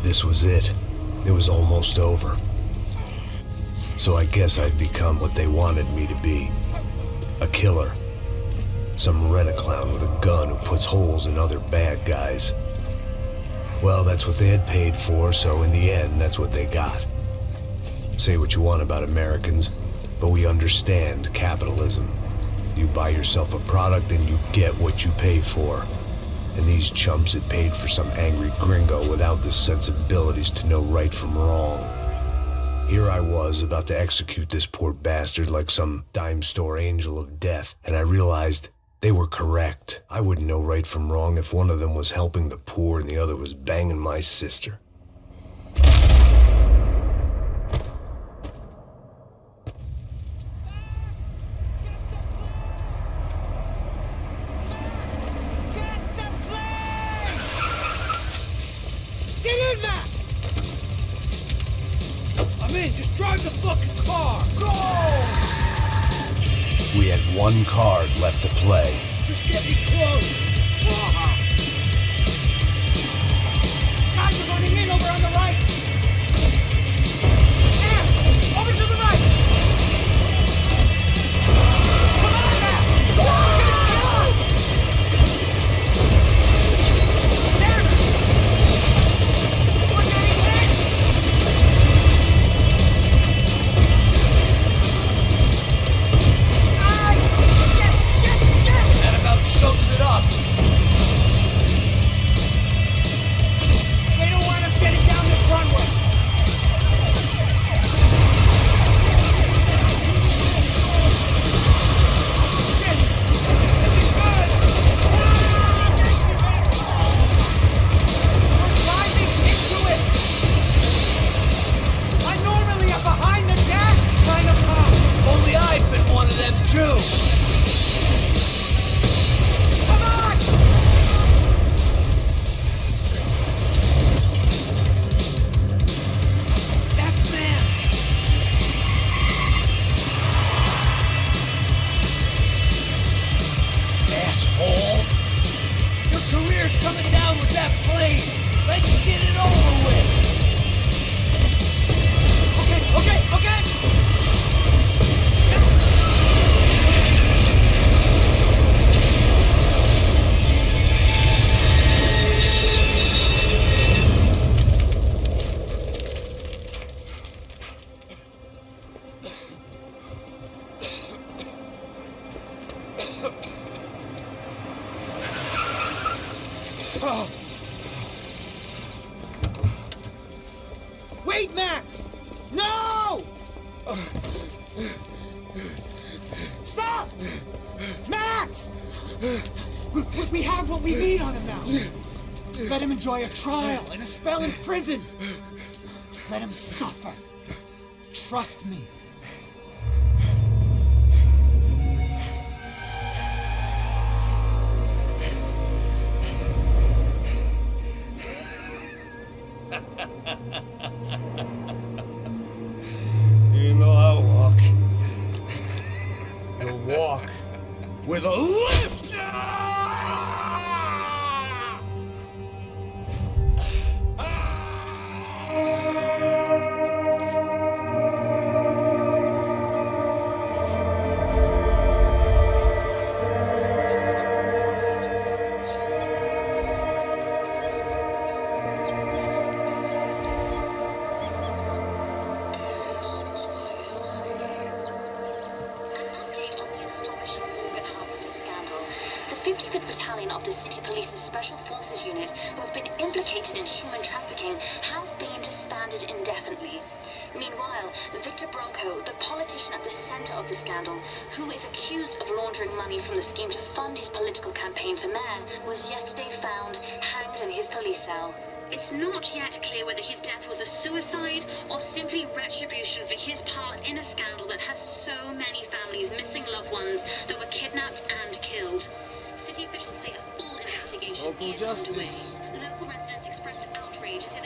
This was it. It was almost over. So I guess I'd become what they wanted me to be. A killer. Some rent-a-clown with a gun who puts holes in other bad guys. Well, that's what they had paid for, so in the end, that's what they got. Say what you want about Americans, but we understand capitalism. You buy yourself a product and you get what you pay for. And these chumps had paid for some angry gringo without the sensibilities to know right from wrong. Here I was, about to execute this poor bastard like some dime store angel of death, and I realized they were correct. I wouldn't know right from wrong if one of them was helping the poor and the other was banging my sister.
Just drive the fucking car! Go!
We had one card left to play.
Just get me close!
Wait, Max! No! Stop! Max! We have what we need on him now. Let him enjoy a trial and a spell in prison. Let him suffer. Trust me.
You know I walk. You'll walk with a lift!
The 55th Battalion of the City Police's Special Forces Unit, who have been implicated in human trafficking, has been disbanded indefinitely. Meanwhile, Victor Bronco, the politician at the center of the scandal, who is accused of laundering money from the scheme to fund his political campaign for mayor, was yesterday found hanged in his police cell. It's not yet clear whether his death was a suicide or simply retribution for his part in a scandal that has so many families missing loved ones that were kidnapped and killed. City officials say a full investigation is underway. Local residents expressed outrage, say